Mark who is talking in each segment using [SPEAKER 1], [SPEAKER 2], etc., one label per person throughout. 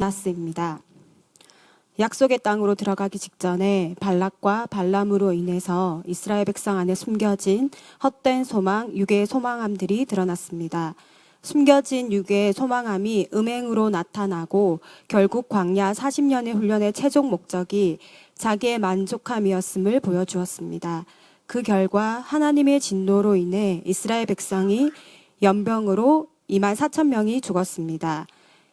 [SPEAKER 1] 나스입니다. 약속의 땅으로 들어가기 직전에 발락과 발람으로 인해서 이스라엘 백성 안에 숨겨진 헛된 소망, 유괴의 소망함들이 드러났습니다. 숨겨진 유괴의 소망함이 음행으로 나타나고 결국 광야 40년의 훈련의 최종 목적이 자기의 만족함이었음을 보여주었습니다. 그 결과 하나님의 진노로 인해 이스라엘 백성이 연병으로 2만 4천 명이 죽었습니다.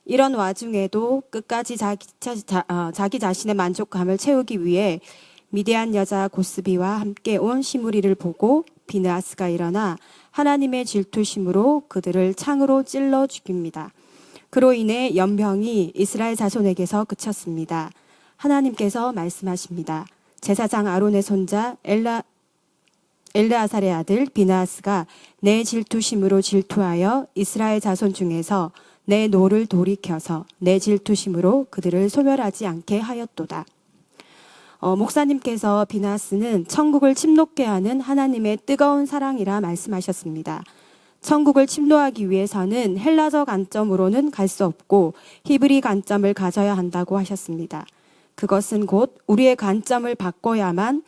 [SPEAKER 1] 이런 와중에도 끝까지 자기 자신의 만족감을 채우기 위해 미디안 여자 고스비와 함께 온 시므리를 보고 비느하스가 일어나 하나님의 질투심으로 그들을 창으로 찔러 죽입니다. 그로 인해 연병이 이스라엘 자손에게서 그쳤습니다. 하나님께서 말씀하십니다. 제사장 아론의 손자 엘르아살의 아들 비느하스가 내 질투심으로 질투하여 이스라엘 자손 중에서 내 노를 돌이켜서 내 질투심으로 그들을 소멸하지 않게 하였도다. 목사님께서 비느하스는 천국을 침노케 하는 하나님의 뜨거운 사랑이라 말씀하셨습니다. 천국을 침노하기 위해서는 헬라적 관점으로는 갈 수 없고 히브리 관점을 가져야 한다고 하셨습니다. 그것은 곧 우리의 관점을 바꿔야만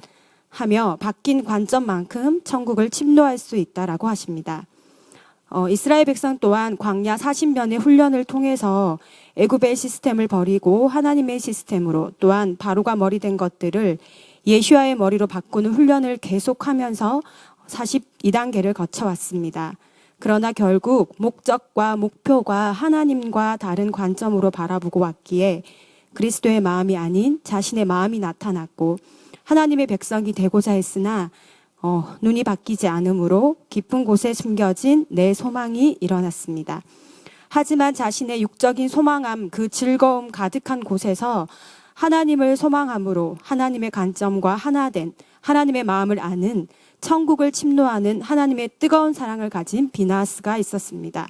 [SPEAKER 1] 하며 바뀐 관점만큼 천국을 침노할 수 있다라고 하십니다. 이스라엘 백성 또한 광야 40년의 훈련을 통해서 애굽의 시스템을 버리고 하나님의 시스템으로 또한 바로가 머리된 것들을 예슈아의 머리로 바꾸는 훈련을 계속하면서 42단계를 거쳐왔습니다. 그러나 결국 목적과 목표가 하나님과 다른 관점으로 바라보고 왔기에 그리스도의 마음이 아닌 자신의 마음이 나타났고 하나님의 백성이 되고자 했으나 눈이 바뀌지 않으므로 깊은 곳에 숨겨진 내 소망이 일어났습니다. 하지만 자신의 육적인 소망함, 그 즐거움 가득한 곳에서 하나님을 소망함으로 하나님의 관점과 하나된 하나님의 마음을 아는 천국을 침노하는 하나님의 뜨거운 사랑을 가진 비느하스가 있었습니다.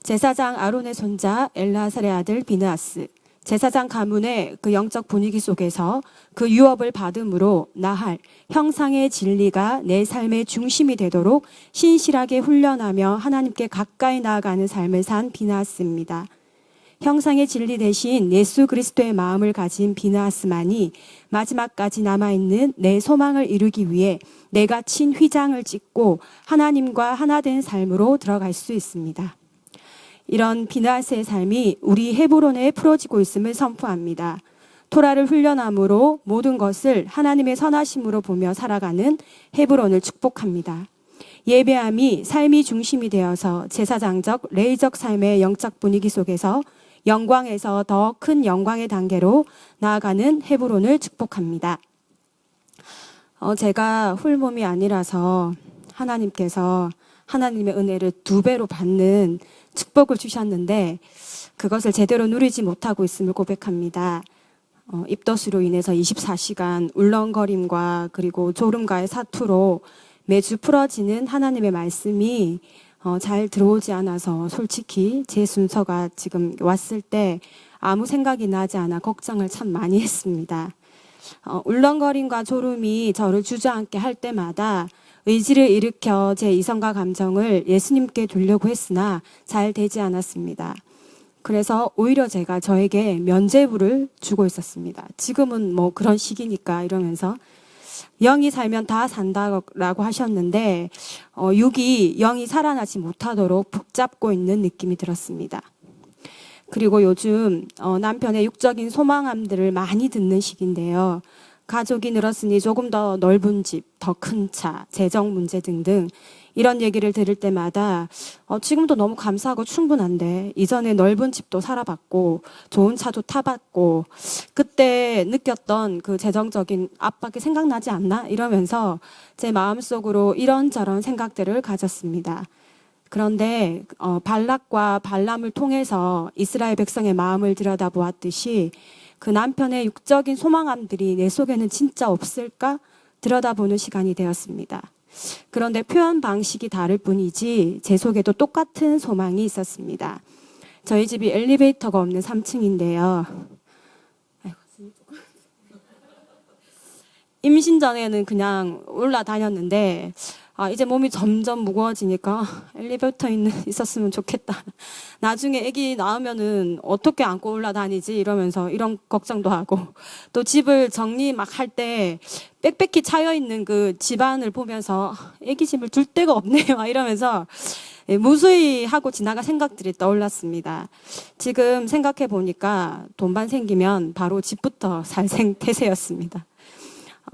[SPEAKER 1] 제사장 아론의 손자 엘르아살의 아들 비느하스. 제사장 가문의 그 영적 분위기 속에서 그 유업을 받음으로 나할 형상의 진리가 내 삶의 중심이 되도록 신실하게 훈련하며 하나님께 가까이 나아가는 삶을 산 비느하스입니다. 형상의 진리 대신 예수 그리스도의 마음을 가진 비느하스만이 마지막까지 남아있는 내 소망을 이루기 위해 내가 친 휘장을 찢고 하나님과 하나 된 삶으로 들어갈 수 있습니다. 이런 비느하스의 삶이 우리 헤브론에 풀어지고 있음을 선포합니다. 토라를 훈련함으로 모든 것을 하나님의 선하심으로 보며 살아가는 헤브론을 축복합니다. 예배함이 삶이 중심이 되어서 제사장적, 레위적 삶의 영적 분위기 속에서 영광에서 더 큰 영광의 단계로 나아가는 헤브론을 축복합니다. 제가 훌몸이 아니라서 하나님께서 하나님의 은혜를 2배로 받는 축복을 주셨는데 그것을 제대로 누리지 못하고 있음을 고백합니다. 입덧으로 인해서 24시간 울렁거림과 그리고 졸음과의 사투로 매주 풀어지는 하나님의 말씀이 잘 들어오지 않아서 솔직히 제 순서가 지금 왔을 때 아무 생각이 나지 않아 걱정을 참 많이 했습니다. 울렁거림과 졸음이 저를 주저앉게 할 때마다 의지를 일으켜 제 이성과 감정을 예수님께 두려고 했으나 잘 되지 않았습니다. 그래서 오히려 제가 저에게 면죄부를 주고 있었습니다. 지금은 뭐 그런 시기니까 이러면서 영이 살면 다 산다라고 하셨는데 육이 영이 살아나지 못하도록 붙잡고 있는 느낌이 들었습니다. 그리고 요즘 남편의 육적인 소망함들을 많이 듣는 시기인데요. 가족이 늘었으니 조금 더 넓은 집, 더 큰 차, 재정 문제 등등 이런 얘기를 들을 때마다 지금도 너무 감사하고 충분한데 이전에 넓은 집도 살아봤고 좋은 차도 타봤고 그때 느꼈던 그 재정적인 압박이 생각나지 않나? 이러면서 제 마음속으로 이런저런 생각들을 가졌습니다. 그런데 발락과 발람을 통해서 이스라엘 백성의 마음을 들여다보았듯이 그 남편의 육적인 소망함들이 내 속에는 진짜 없을까? 들여다보는 시간이 되었습니다. 그런데 표현 방식이 다를 뿐이지 제 속에도 똑같은 소망이 있었습니다. 저희 집이 엘리베이터가 없는 3층인데요. 임신 전에는 그냥 올라다녔는데 이제 몸이 점점 무거워지니까 엘리베이터 있었으면 좋겠다. 나중에 아기 낳으면은 어떻게 안고 올라다니지? 이러면서 이런 걱정도 하고, 또 집을 정리 막 할 때 빽빽히 차여있는 그 집안을 보면서 아기 집을 둘 데가 없네. 막 이러면서 무수히 하고 지나간 생각들이 떠올랐습니다. 지금 생각해 보니까 돈만 생기면 바로 집부터 살 태세였습니다.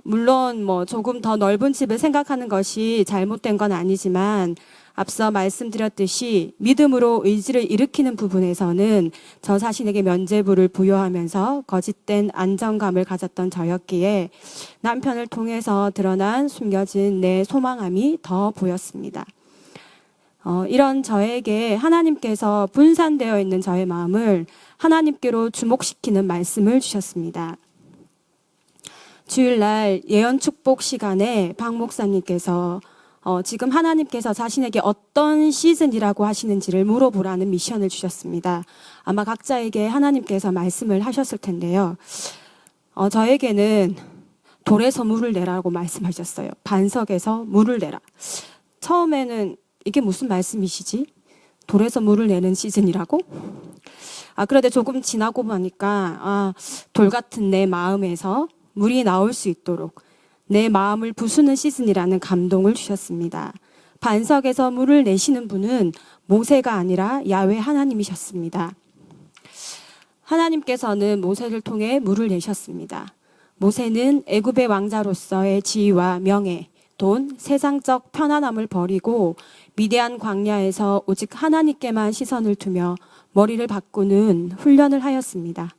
[SPEAKER 1] 물론 조금 더 넓은 집을 생각하는 것이 잘못된 건 아니지만 앞서 말씀드렸듯이 믿음으로 의지를 일으키는 부분에서는 저 자신에게 면죄부를 부여하면서 거짓된 안정감을 가졌던 저였기에 남편을 통해서 드러난 숨겨진 내 소망함이 더 보였습니다. 이런 저에게 하나님께서 분산되어 있는 저의 마음을 하나님께로 주목시키는 말씀을 주셨습니다. 주일날 예언 축복 시간에 박 목사님께서 지금 하나님께서 자신에게 어떤 시즌이라고 하시는지를 물어보라는 미션을 주셨습니다. 아마 각자에게 하나님께서 말씀을 하셨을 텐데요. 저에게는 돌에서 물을 내라고 말씀하셨어요. 반석에서 물을 내라. 처음에는 이게 무슨 말씀이시지? 돌에서 물을 내는 시즌이라고? 그런데 조금 지나고 보니까 돌 같은 내 마음에서 물이 나올 수 있도록 내 마음을 부수는 시즌이라는 감동을 주셨습니다. 반석에서 물을 내시는 분은 모세가 아니라 야훼 하나님이셨습니다. 하나님께서는 모세를 통해 물을 내셨습니다. 모세는 애굽의 왕자로서의 지위와 명예, 돈, 세상적 편안함을 버리고 미대한 광야에서 오직 하나님께만 시선을 두며 머리를 바꾸는 훈련을 하였습니다.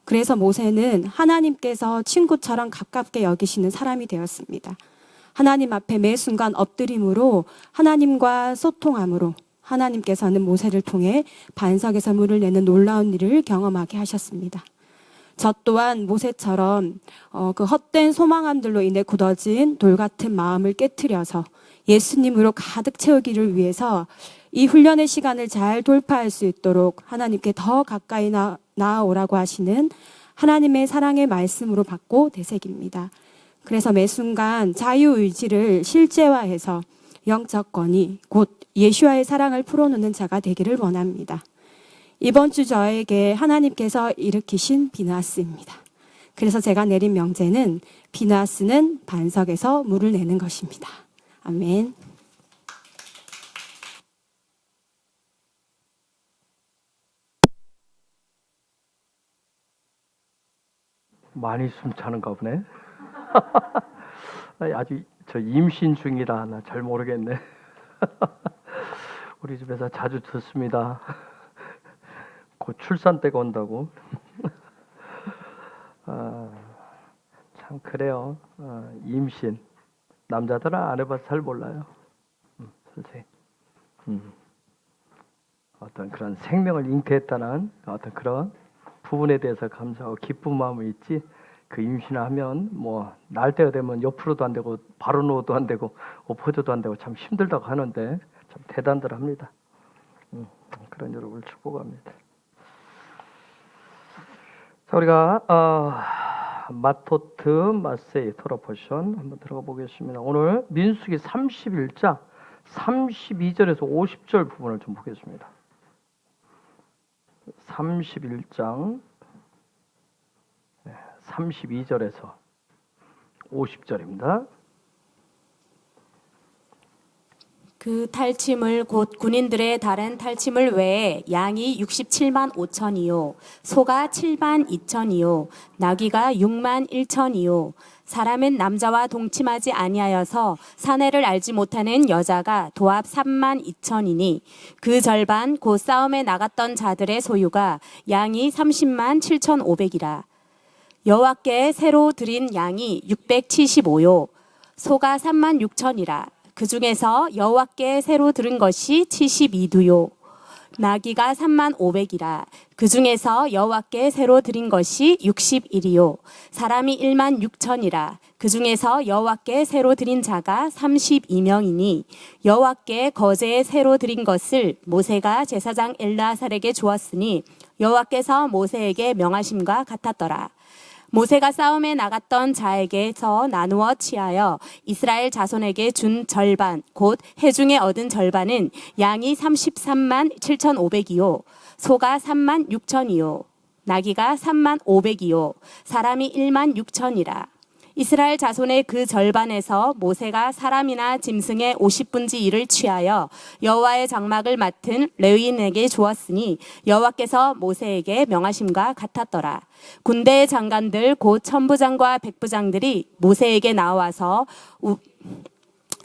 [SPEAKER 1] 그래서 모세는 하나님께서 친구처럼 가깝게 여기시는 사람이 되었습니다. 하나님 앞에 매 순간 엎드림으로 하나님과 소통함으로 하나님께서는 모세를 통해 반석에서 물을 내는 놀라운 일을 경험하게 하셨습니다. 저 또한 모세처럼 그 헛된 소망함들로 인해 굳어진 돌 같은 마음을 깨트려서 예수님으로 가득 채우기를 위해서 이 훈련의 시간을 잘 돌파할 수 있도록 하나님께 더 가까이 나아오라고 하시는 하나님의 사랑의 말씀으로 받고 되새깁니다. 그래서 매 순간 자유의지를 실제화해서 영적 권위, 곧 예수와의 사랑을 풀어놓는 자가 되기를 원합니다. 이번 주 저에게 하나님께서 일으키신 비나스입니다. 그래서 제가 내린 명제는 비나스는 반석에서 물을 내는 것입니다. 아멘.
[SPEAKER 2] 많이 숨차는가 보네. 아주 저 임신 중이라 나 잘 모르겠네. 우리 집에서 자주 듣습니다. 곧 출산 때가 온다고. 참 그래요. 임신 남자들은 안 해봐서 잘 몰라요. 선생님. 어떤 그런 생명을 잉태했다는 어떤 그런 부분에 대해서 감사하고 기쁜 마음이 있지. 그 임신하면 날 때가 되면 옆으로도 안 되고 바로 누워도 안 되고 엎어져도 안 되고 참 힘들다고 하는데 참 대단들 합니다. 그런 여러분을 축복합니다. 자, 우리가 마토트 마세이 토라 포션 한번 들어가 보겠습니다. 오늘 민수기 31장 32절에서 50절 부분을 좀 보겠습니다. 31장 32절에서 50절입니다.
[SPEAKER 3] 그 탈취물 곧 군인들의 다른 탈취물 외에 양이 67만 5천이요 소가 7만 2천이요 나귀가 6만 1천이요 사람은 남자와 동침하지 아니하여서 사내를 알지 못하는 여자가 도합 3만 2천이니 그 절반 곧 싸움에 나갔던 자들의 소유가 양이 30만 7,500이라. 여호와께 새로 드린 양이 675요 소가 3만 6천이라. 그 중에서 여호와께 새로 들은 것이 72두요 나귀가 3만 500이라. 그 중에서 여호와께 새로 드린 것이 61이요 사람이 1만 6천이라. 그 중에서 여호와께 새로 드린 자가 32명이니 여호와께 거제에 새로 드린 것을 모세가 제사장 엘르아살에게 주었으니 여호와께서 모세에게 명하심과 같았더라. 모세가 싸움에 나갔던 자에게서 나누어 취하여 이스라엘 자손에게 준 절반, 곧 해중에 얻은 절반은 양이 33만 7,500이요, 소가 3만 6천이요, 나귀가 3만 500이요, 사람이 1만 6천이라. 이스라엘 자손의 그 절반에서 모세가 사람이나 짐승의 50분지 1을 취하여 여호와의 장막을 맡은 레위인에게 주었으니 여호와께서 모세에게 명하심과 같았더라. 군대의 장관들 곧 천부장과 백부장들이 모세에게 나와서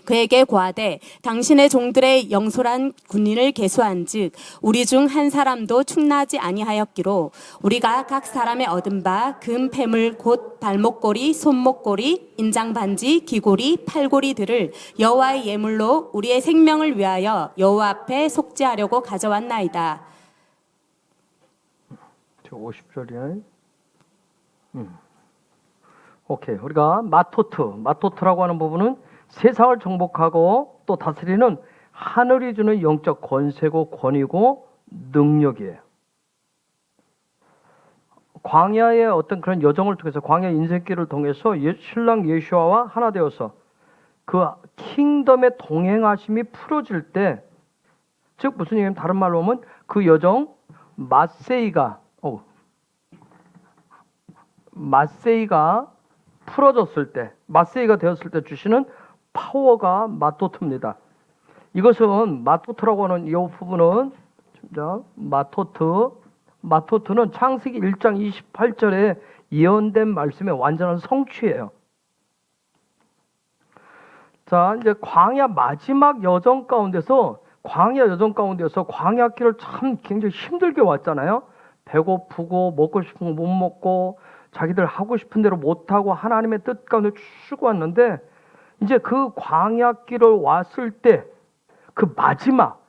[SPEAKER 3] 그에게 고하되 당신의 종들의 영솔한 군인을 계수한즉 우리 중 한 사람도 충나지 아니하였기로 우리가 각 사람의 얻은 바 금 패물 곧 발목고리, 손목고리, 인장반지, 귀고리, 팔고리들을 여호와의 예물로 우리의 생명을 위하여 여호와 앞에 속죄하려고 가져왔나이다.
[SPEAKER 2] 저 50절이야. 오케이. 우리가 마토트라고 하는 부분은 세상을 정복하고 또 다스리는 하늘이 주는 영적 권세고 권위고 능력이에요. 광야의 어떤 그런 여정을 통해서, 광야 인생길을 통해서 신랑 예수와와 하나 되어서 그 킹덤의 동행하심이 풀어질 때, 즉 무슨 얘기냐면 다른 말로 하면 그 여정 마세이가 풀어졌을 때, 마세이가 되었을 때 주시는 파워가 마토트입니다. 이것은 마토트라고 하는 이 부분은 마토트는 창세기 1장 28절에 예언된 말씀의 완전한 성취예요. 자, 이제 광야 마지막 여정 가운데서 광야길을 참 굉장히 힘들게 왔잖아요. 배고프고 먹고 싶은 거 못 먹고 자기들 하고 싶은 대로 못 하고 하나님의 뜻 가운데 쭉 왔는데, 이제 그 광야길을 왔을 때 그 마지막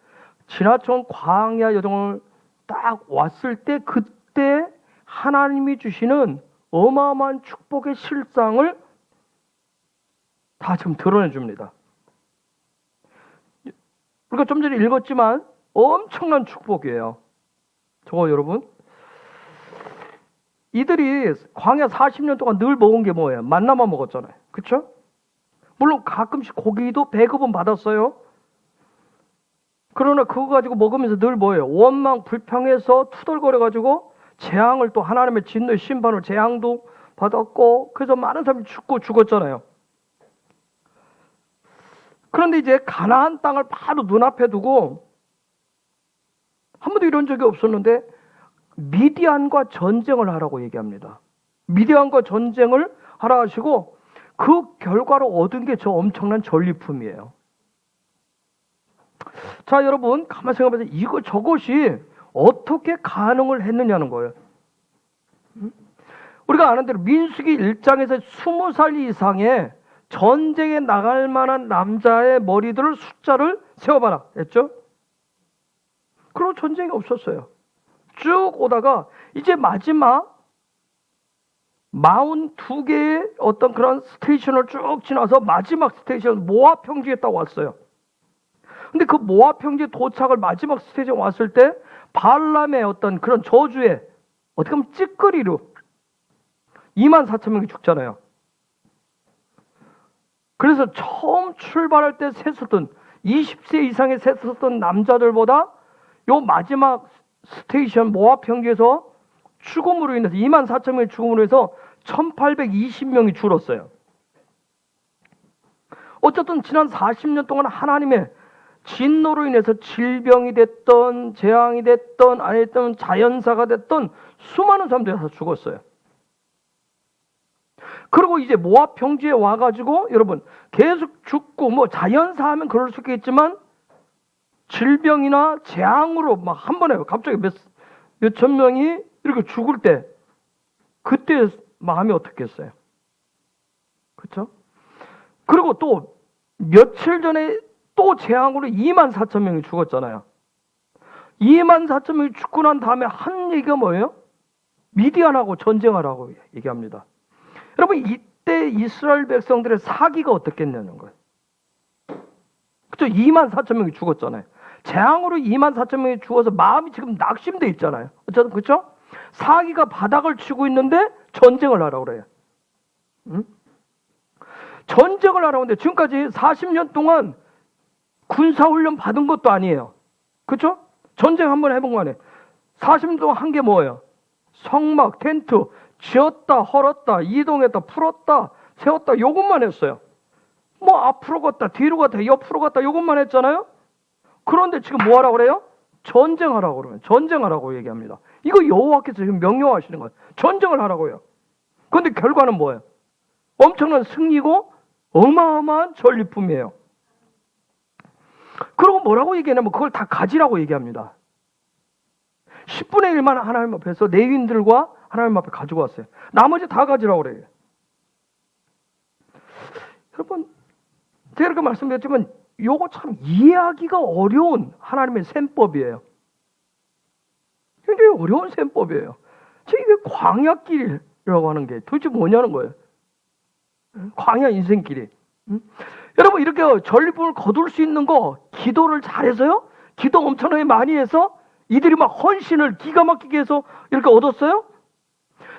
[SPEAKER 2] 지나쳐온 광야 여정을 딱 왔을 때, 그때 하나님이 주시는 어마어마한 축복의 실상을 다 지금 드러내 줍니다. 우리가 좀 전에 읽었지만 엄청난 축복이에요. 저거 여러분, 이들이 광야 40년 동안 늘 먹은 게 뭐예요? 만나만 먹었잖아요. 그렇죠? 물론 가끔씩 고기도 배급은 받았어요. 그러나 그거 가지고 먹으면서 늘 뭐예요? 원망 불평해서 투덜거려가지고 재앙을, 또 하나님의 진노의 심판을, 재앙도 받았고, 그래서 많은 사람이 죽었잖아요. 그런데 이제 가나안 땅을 바로 눈앞에 두고, 한 번도 이런 적이 없었는데 미디안과 전쟁을 하라고 얘기합니다. 미디안과 전쟁을 하라 하시고, 그 결과로 얻은 게 저 엄청난 전리품이에요. 자, 여러분 가만히 생각해보세요. 저것이 어떻게 가능을 했느냐는 거예요. 우리가 아는 대로 민수기 1장에서 20살 이상의 전쟁에 나갈 만한 남자의 머리들을 숫자를 세워봐라 했죠. 그런 전쟁이 없었어요. 쭉 오다가 이제 마지막 42개의 어떤 그런 스테이션을 쭉 지나서 마지막 스테이션 모압 평지에 딱 왔어요. 근데 그 모압 평지에 도착을 마지막 스테이션 왔을 때 발람의 어떤 그런 저주에 어떻게 보면 찌꺼리로 24,000명이 죽잖아요. 그래서 처음 출발할 때 셌었던 20세 이상의 셌었던 남자들보다 요 마지막 스테이션 모압 평지에서 죽음으로 인해서 24,000명의 죽음으로 해서 1,820명이 줄었어요. 어쨌든 지난 40년 동안 하나님의 진노로 인해서 질병이 됐던, 재앙이 됐던, 아니면 자연사가 됐던 수많은 사람들이 다 죽었어요. 그리고 이제 모압 평지에 와가지고 여러분 계속 죽고, 뭐 자연사 하면 그럴 수 있겠지만 질병이나 재앙으로 막 한 번에 갑자기 몇천 명이 이렇게 죽을 때, 그때 마음이 어떻겠어요? 그렇죠? 그리고 또 며칠 전에 또 재앙으로 24,000명이 죽었잖아요. 24,000명이 죽고 난 다음에 한 얘기가 뭐예요? 미디안하고 전쟁하라고 얘기합니다. 여러분, 이때 이스라엘 백성들의 사기가 어떻겠냐는 거예요. 그렇죠? 24,000명이 죽었잖아요. 재앙으로 24,000명이 죽어서 마음이 지금 낙심돼 있잖아요. 어쨌든 그렇죠? 사기가 바닥을 치고 있는데 전쟁을 하라고 그래요. 응? 전쟁을 하라고 하는데 지금까지 40년 동안 군사훈련 받은 것도 아니에요. 그렇죠? 전쟁 한번 해본 거 아니에요. 40년 동안 한 게 뭐예요? 성막, 텐트, 지었다, 헐었다, 이동했다, 풀었다, 세웠다, 요것만 했어요. 뭐 앞으로 갔다, 뒤로 갔다, 옆으로 갔다, 요것만 했잖아요. 그런데 지금 뭐 하라고 그래요? 전쟁하라고 그러면 전쟁하라고 얘기합니다. 이거 여호와께서 지금 명령하시는 거예요. 전쟁을 하라고요. 그런데 결과는 뭐예요? 엄청난 승리고 어마어마한 전리품이에요. 그리고 뭐라고 얘기하냐면 그걸 다 가지라고 얘기합니다. 10분의 1만 하나님 앞에서 레위인들과 하나님 앞에 가지고 왔어요. 나머지 다 가지라고 그래요. 여러분, 제가 이렇게 말씀드렸지만 요거 참 이해하기가 어려운 하나님의 셈법이에요. 굉장히 어려운 셈법이에요. 이게 광야길이라고 하는 게 도대체 뭐냐는 거예요. 광야 인생길이. 여러분, 이렇게 전리품을 거둘 수 있는 거 기도를 잘해서요? 기도 엄청나게 많이 해서 이들이 막 헌신을 기가 막히게 해서 이렇게 얻었어요?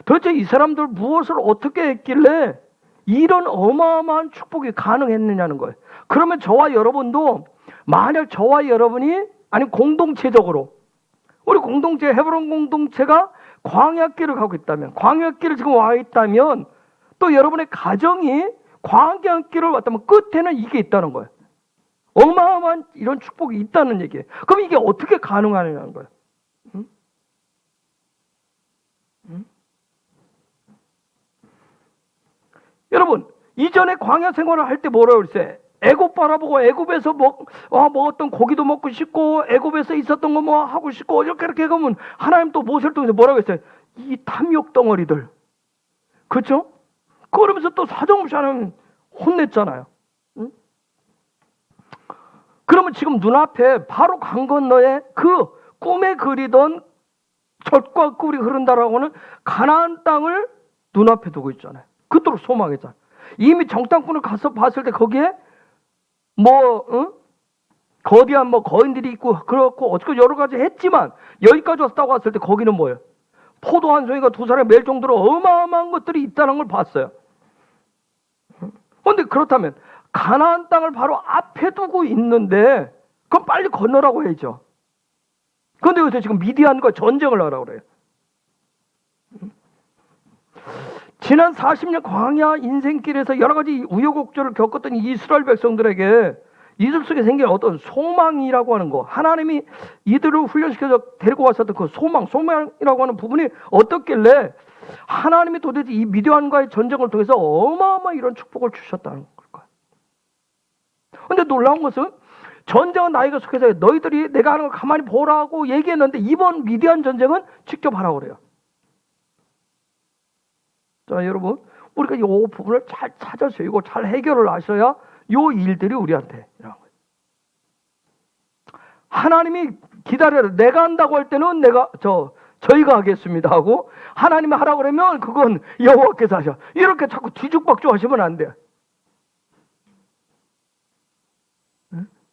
[SPEAKER 2] 도대체 이 사람들 무엇을 어떻게 했길래 이런 어마어마한 축복이 가능했느냐는 거예요. 그러면 저와 여러분도 만약 저와 여러분이 아니 공동체적으로 우리 공동체 헤브론 공동체가 광야길을 가고 있다면 광야길을 지금 와 있다면 또 여러분의 가정이 광야길을 왔다면 끝에는 이게 있다는 거예요. 어마어마한 이런 축복이 있다는 얘기예요. 그럼 이게 어떻게 가능하냐는 거예요. 응? 응? 여러분, 이전에 광야 생활을 할 때 뭐라고 그랬어요? 애굽 바라보고 애굽에서 먹었던 고기도 먹고 싶고 애굽에서 있었던 거 뭐 하고 싶고 이렇게 가면 하나님 또 모세를 통해서 뭐라고 했어요? 이 탐욕 덩어리들. 그렇죠? 그러면서 또 사정없이 하나님 혼냈잖아요. 응? 그러면 지금 눈앞에 바로 강 건너에 그 꿈에 그리던 젖과 꿀이 흐른다라고 하는 가나안 땅을 눈앞에 두고 있잖아요. 그토록 소망했잖아요. 이미 정탐꾼을 가서 봤을 때 거기에 거대한 거인들이 있고 그렇고 어쩌고 여러 가지 했지만 여기까지 왔다고 왔을 때 거기는 뭐예요? 포도 한 송이가 두 사람에 멜 정도로 어마어마한 것들이 있다는 걸 봤어요. 그런데 그렇다면 가나안 땅을 바로 앞에 두고 있는데 그럼 빨리 건너라고 해야죠. 그런데 요새 지금 미디안과 전쟁을 하라고 그래요. 지난 40년 광야 인생길에서 여러 가지 우여곡절을 겪었던 이스라엘 백성들에게 이들 속에 생긴 어떤 소망이라고 하는 거, 하나님이 이들을 훈련시켜서 데리고 왔었던 그 소망이라고 하는 부분이 어떻길래 하나님이 도대체 이 미디안과의 전쟁을 통해서 어마어마한 이런 축복을 주셨다는 걸까요? 그런데 놀라운 것은 전쟁은 나에게 속해서 너희들이 내가 하는 걸 가만히 보라고 얘기했는데 이번 미디안 전쟁은 직접 하라고 그래요. 자, 여러분, 우리가 이 부분을 잘 찾아서 이거 잘 해결을 하셔야 요 일들이 우리한테 일어나는 거예요. 하나님이 기다려라. 내가 한다고 할 때는 저희가 하겠습니다 하고 하나님이 하라고 그러면 그건 여호와께서 하셔. 이렇게 자꾸 뒤죽박죽 하시면 안 돼요.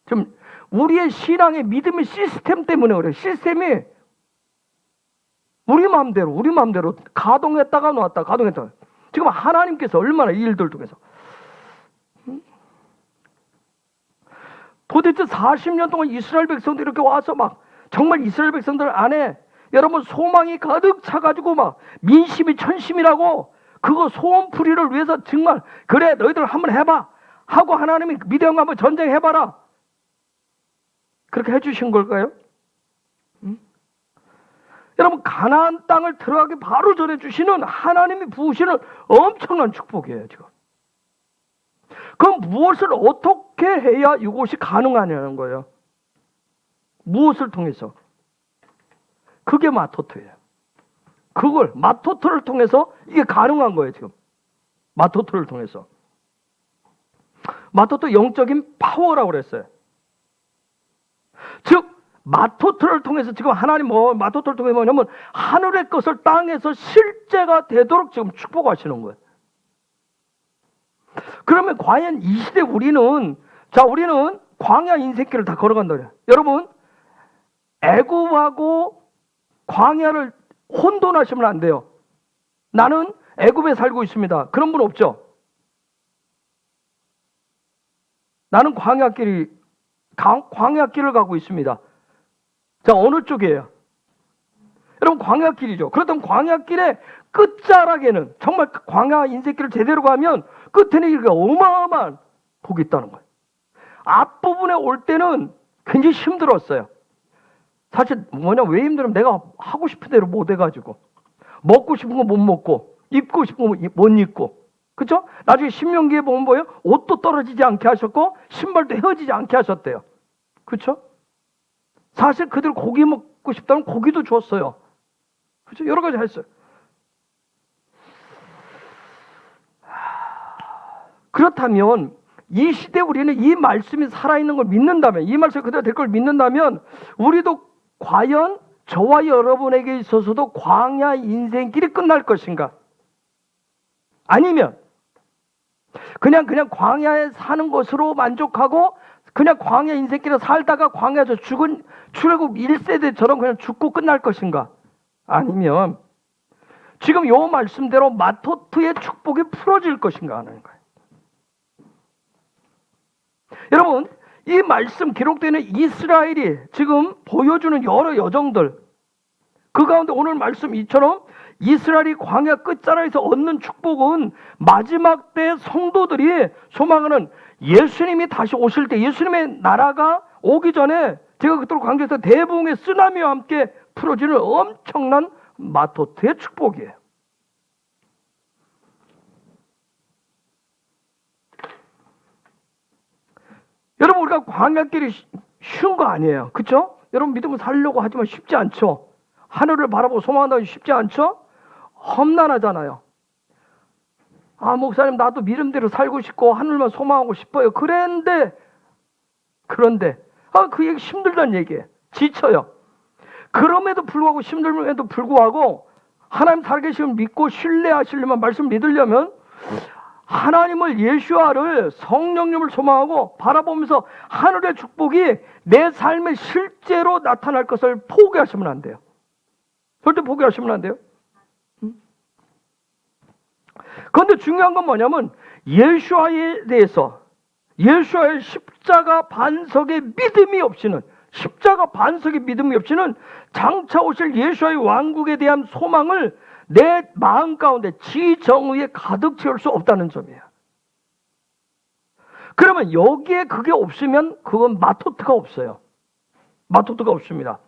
[SPEAKER 2] 지금 우리의 신앙의 믿음의 시스템 때문에 그래요. 시스템이 우리 마음대로 가동했다가 놓았다 가동했다가 지금 하나님께서 얼마나 이 일들 통해서 도대체 40년 동안 이스라엘 백성들이 이렇게 와서 막 정말 이스라엘 백성들 안에 여러분 소망이 가득 차가지고 막 민심이 천심이라고 그거 소원풀이를 위해서 정말 그래 너희들 한번 해봐 하고 하나님이 미디안과 한번 전쟁해봐라 그렇게 해주신 걸까요? 여러분 가나안 땅을 들어가기 바로 전에 주시는 하나님이 부으시는 엄청난 축복이에요 지금. 그럼 무엇을 어떻게 해야 이것이 가능하냐는 거예요. 무엇을 통해서? 그게 마토토예요. 그걸 마토토를 통해서 이게 가능한 거예요 지금. 마토토를 통해서. 마토토 영적인 파워라고 그랬어요. 즉 마토토를 통해서 지금 하나님 마토토를 통해서 뭐냐면 하늘의 것을 땅에서 실제가 되도록 지금 축복하시는 거예요. 그러면 과연 이 시대 우리는 광야 인생길을 다 걸어간다 그래요. 여러분 애굽하고 광야를 혼돈하시면 안 돼요. 나는 애굽에 살고 있습니다. 그런 분 없죠? 나는 광야길을 가고 있습니다. 자, 어느 쪽이에요? 여러분, 광야길이죠. 그렇다면 광야길의 끝자락에는, 정말 광야 인생길을 제대로 가면 끝에는 이렇게 어마어마한 복이 있다는 거예요. 앞부분에 올 때는 굉장히 힘들었어요. 사실 왜 힘들면 내가 하고 싶은 대로 못 해가지고, 먹고 싶은 거 못 먹고, 입고 싶은 거 못 입고, 그렇죠? 나중에 신명기에 보면 뭐예요? 옷도 떨어지지 않게 하셨고 신발도 헤어지지 않게 하셨대요. 그렇죠? 사실 그들 고기 먹고 싶다면 고기도 줬어요. 그렇죠? 여러 가지 했어요. 그렇다면 이 시대 우리는 이 말씀이 살아있는 걸 믿는다면, 이 말씀이 그대로 될 걸 믿는다면, 우리도 과연 저와 여러분에게 있어서도 광야 인생길이 끝날 것인가? 아니면 그냥 광야에 사는 것으로 만족하고 그냥 광야 인생길을 살다가 광야에서 죽은 출애굽 1세대처럼 그냥 죽고 끝날 것인가? 아니면 지금 요 말씀대로 마토트의 축복이 풀어질 것인가 하는 거예요. 여러분, 이 말씀 기록되는 이스라엘이 지금 보여주는 여러 여정들, 그 가운데 오늘 말씀 이처럼 이스라엘이 광야 끝자락에서 얻는 축복은 마지막 때 성도들이 소망하는 예수님이 다시 오실 때, 예수님의 나라가 오기 전에 제가 그토록 강조해서 대부흥의 쓰나미와 함께 풀어지는 엄청난 마토트의 축복이에요. 여러분, 우리가 광야길이 쉬운 거 아니에요. 그렇죠? 여러분, 믿음을 살려고 하지만 쉽지 않죠. 하늘을 바라보고 소망한다고 쉽지 않죠? 험난하잖아요. 아, 목사님, 나도 믿음대로 살고 싶고 하늘만 소망하고 싶어요. 그런데 그 얘기 힘들다는 얘기예요. 지쳐요. 그럼에도 불구하고, 힘듦에도 불구하고 하나님 살아계심을 믿고 신뢰하시려면, 말씀 믿으려면 하나님을, 예수와를, 성령님을 소망하고 바라보면서 하늘의 축복이 내 삶에 실제로 나타날 것을 포기하시면 안 돼요. 절대 포기하시면 안 돼요. 그런데 중요한 건 뭐냐면 예수와에 대해서, 예수와의 십자가 반석의 믿음이 없이는, 십자가 반석의 믿음이 없이는 장차 오실 예수와의 왕국에 대한 소망을 내 마음 가운데 지정의에 가득 채울 수 없다는 점이에요. 그러면 여기에 그게 없으면 그건 마토트가 없어요. 마토트가 없습니다.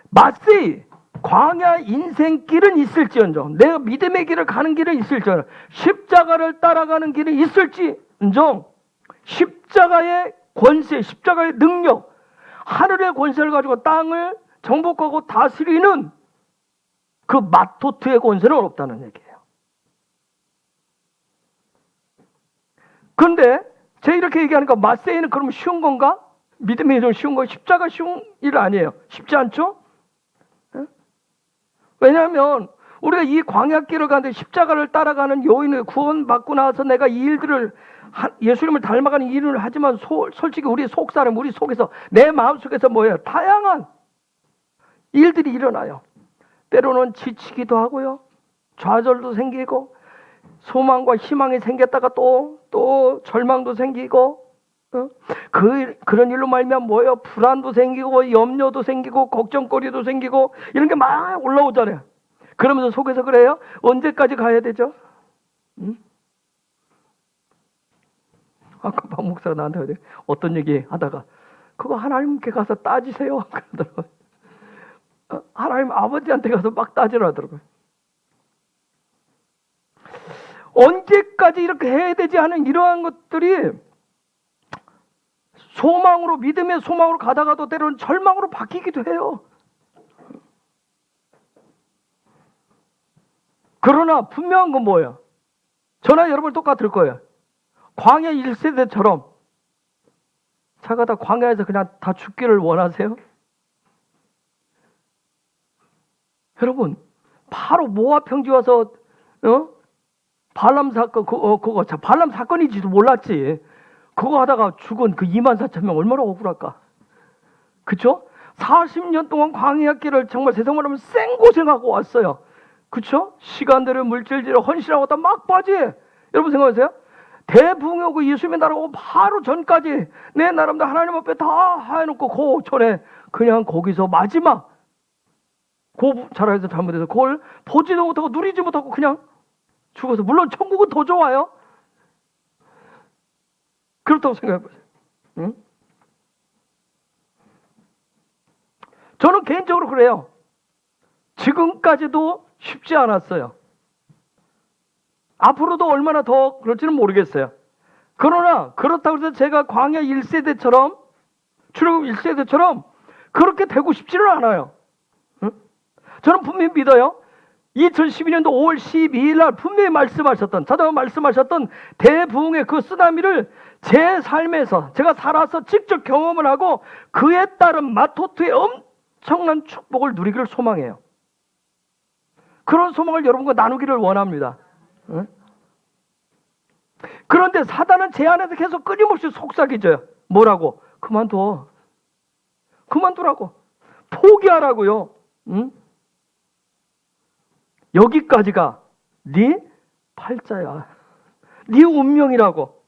[SPEAKER 2] 마세이 광야 인생길은 있을지언정, 내가 믿음의 길을 가는 길은 있을지언정, 십자가를 따라가는 길은 있을지언정, 십자가의 권세, 십자가의 능력, 하늘의 권세를 가지고 땅을 정복하고 다스리는 그 마토트의 권세는 없다는 얘기예요. 그런데 제가 이렇게 얘기하니까 마세이는 그러면 쉬운 건가? 믿음이 좀 쉬운 거, 십자가 쉬운 일 아니에요. 쉽지 않죠? 왜냐하면 우리가 이 광야길을 가는데 십자가를 따라가는 요인을 구원받고 나서 내가 이 일들을, 예수님을 닮아가는 일을 하지만 솔직히 우리 속사람, 우리 속에서, 내 마음속에서 뭐예요? 다양한 일들이 일어나요. 때로는 지치기도 하고요, 좌절도 생기고, 소망과 희망이 생겼다가 또 절망도 생기고, 그런 일로 말미암아 뭐예요? 불안도 생기고, 염려도 생기고, 걱정거리도 생기고, 이런 게 막 올라오잖아요. 그러면서 속에서 그래요? 언제까지 가야 되죠? 아까 박 목사가 나한테 어떤 얘기 하다가, 그거 하나님께 가서 따지세요 그러더라고요. 하나님 아버지한테 가서 막 따지라더라고요. 언제까지 이렇게 해야 되지 하는 이러한 것들이 소망으로, 믿음의 소망으로 가다가도 때로는 절망으로 바뀌기도 해요. 그러나 분명한 건 뭐예요? 저나 여러분 똑같을 거예요. 광야 1세대처럼 차가 다 광야에서 그냥 다 죽기를 원하세요? 여러분, 바로 모압 평지 와서 발람 사건, 그거 발람 사건인지도 몰랐지. 그거 하다가 죽은 그 24,000명 얼마나 억울할까? 그쵸? 40년 동안 광야길을 정말 세상 말하면 생고생하고 왔어요. 그쵸? 시간대로 물질대로 헌신하고 다 막바지. 여러분 생각하세요? 대붕하고 예수님의 나라고 바로 전까지 내 나름대로 하나님 앞에 다 해놓고 그 전에 그냥 거기서 마지막 자라에서 잘못해서 그걸 보지도 못하고 누리지 못하고 그냥 죽어서, 물론 천국은 더 좋아요. 그렇다고 생각해보세요. 응? 저는 개인적으로 그래요. 지금까지도 쉽지 않았어요. 앞으로도 얼마나 더 그럴지는 모르겠어요. 그러나 그렇다고 해서 제가 광야 1세대처럼 출애굽 1세대처럼 그렇게 되고 싶지는 않아요. 응? 저는 분명히 믿어요. 2012년도 5월 12일 날 분명히 자다가 말씀하셨던 대부흥의 그 쓰나미를 제 삶에서 제가 살아서 직접 경험을 하고 그에 따른 마토트의 엄청난 축복을 누리기를 소망해요. 그런 소망을 여러분과 나누기를 원합니다. 응? 그런데 사단은 제 안에서 계속 끊임없이 속삭이져요. 뭐라고? 그만두라고. 포기하라고요. 응? 여기까지가 네 팔자야. 네 운명이라고.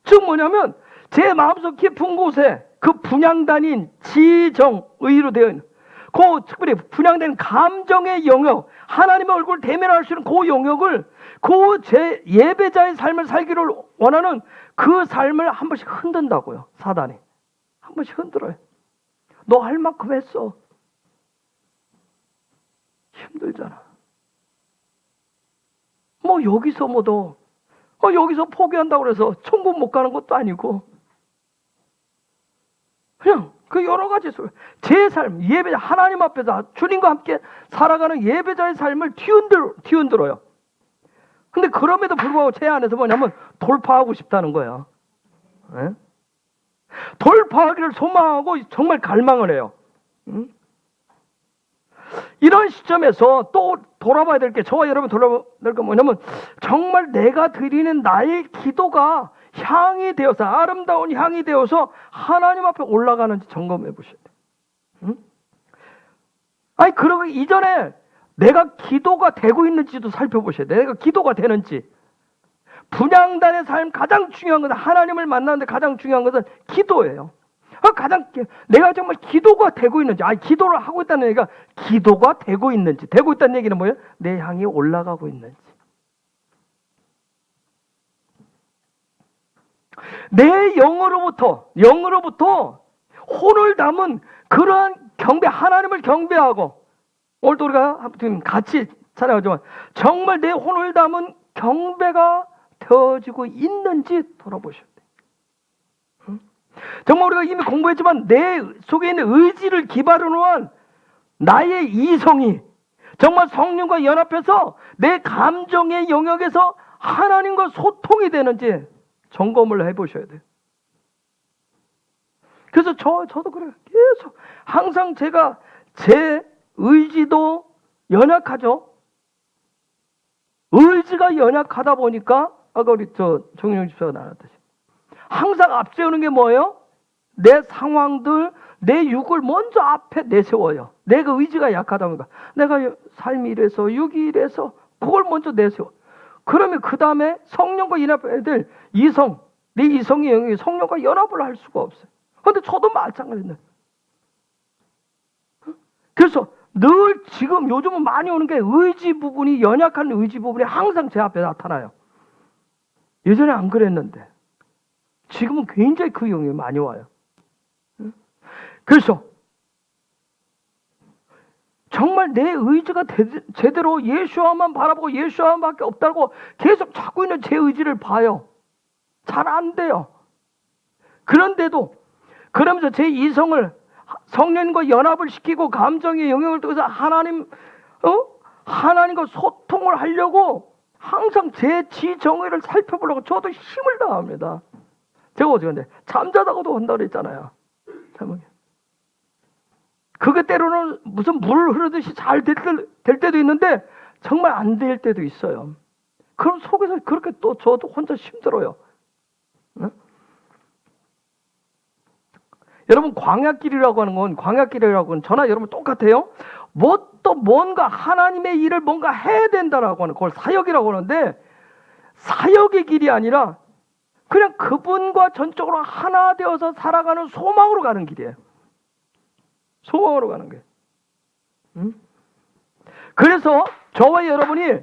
[SPEAKER 2] 즉 뭐냐면 제 마음속 깊은 곳에 그 분향단인 지정의로 되어 있는 그 특별히 분향된 감정의 영역, 하나님의 얼굴을 대면할 수 있는 그 영역을 그 제 예배자의 삶을 살기를 원하는 그 삶을 한 번씩 흔든다고요. 사단이 한 번씩 흔들어요. 너 할 만큼 했어. 힘들잖아. 뭐 여기서 여기서 포기한다고 그래서 천국 못 가는 것도 아니고 그냥 그 여러 가지 제 삶, 예배자, 하나님 앞에서 주님과 함께 살아가는 예배자의 삶을 뒤흔들어요. 근데 그럼에도 불구하고 제 안에서 뭐냐면 돌파하고 싶다는 거예요. 네? 돌파하기를 소망하고 정말 갈망을 해요. 응? 이런 시점에서 또 돌아봐야 될 게, 저와 여러분 돌아봐야 될 게 뭐냐면 정말 내가 드리는 나의 기도가 향이 되어서, 아름다운 향이 되어서 하나님 앞에 올라가는지 점검해 보셔야 돼요. 응? 아니 그러기 이전에 내가 기도가 되고 있는지도 살펴보셔야 돼요. 내가 기도가 되는지. 분향단의 삶 가장 중요한 것은, 하나님을 만나는데 가장 중요한 것은 기도예요. 내가 정말 기도가 되고 있는지, 기도를 하고 있다는 얘기가 기도가 되고 있는지, 되고 있다는 얘기는 뭐예요? 내 향이 올라가고 있는지. 내 영으로부터 혼을 담은 그러한 경배, 하나님을 경배하고, 오늘도 우리가 같이 찬양하지만 정말 내 혼을 담은 경배가 되어지고 있는지 돌아보셔야 돼요. 정말 우리가 이미 공부했지만 내 속에 있는 의지를 기반으로 한 나의 이성이 정말 성령과 연합해서 내 감정의 영역에서 하나님과 소통이 되는지 점검을 해보셔야 돼요. 그래서 저도 그래요. 계속 항상 제가 제 의지도 연약하죠. 의지가 연약하다 보니까 아까 우리 정윤영 집사가 나눴듯이 항상 앞세우는 게 뭐예요? 내 상황들, 내 육을 먼저 앞에 내세워요. 내가 의지가 약하다 보니까 내가 삶이 이래서 육이 이래서 그걸 먼저 내세워. 그러면 그 다음에 성령과 연합해야 될 이성, 내 이성의 영역이 성령과 연합을 할 수가 없어요. 그런데 저도 마찬가지인데. 그래서 늘 지금 요즘은 많이 오는 게 의지 부분이, 연약한 의지 부분이 항상 제 앞에 나타나요. 예전에 안 그랬는데 지금은 굉장히 그 영역이 많이 와요. 그래서 정말 내 의지가 제대로 예수와만 바라보고 예수와만밖에 없다고 계속 찾고 있는 제 의지를 봐요. 잘 안 돼요. 그런데도 그러면서 제 이성을 성령과 연합을 시키고 감정의 영역을 통해서 하나님과 소통을 하려고 항상 제 지정의를 살펴보려고 저도 힘을 다합니다. 제가 어떻게 잠자다가도 한다고 그랬잖아요. 그게 때로는 무슨 물 흐르듯이 잘 될 때도 있는데 정말 안 될 때도 있어요. 그럼 속에서 그렇게 또 저도 혼자 힘들어요. 응? 여러분 광야길이라고 하는 건 저나 여러분 똑같아요. 뭐 또 뭔가 하나님의 일을 뭔가 해야 된다라고 하는 그걸 사역이라고 하는데 사역의 길이 아니라 그냥 그분과 전적으로 하나 되어서 살아가는 소망으로 가는 길이에요. 소망으로 가는 게. 그래서 저와 여러분이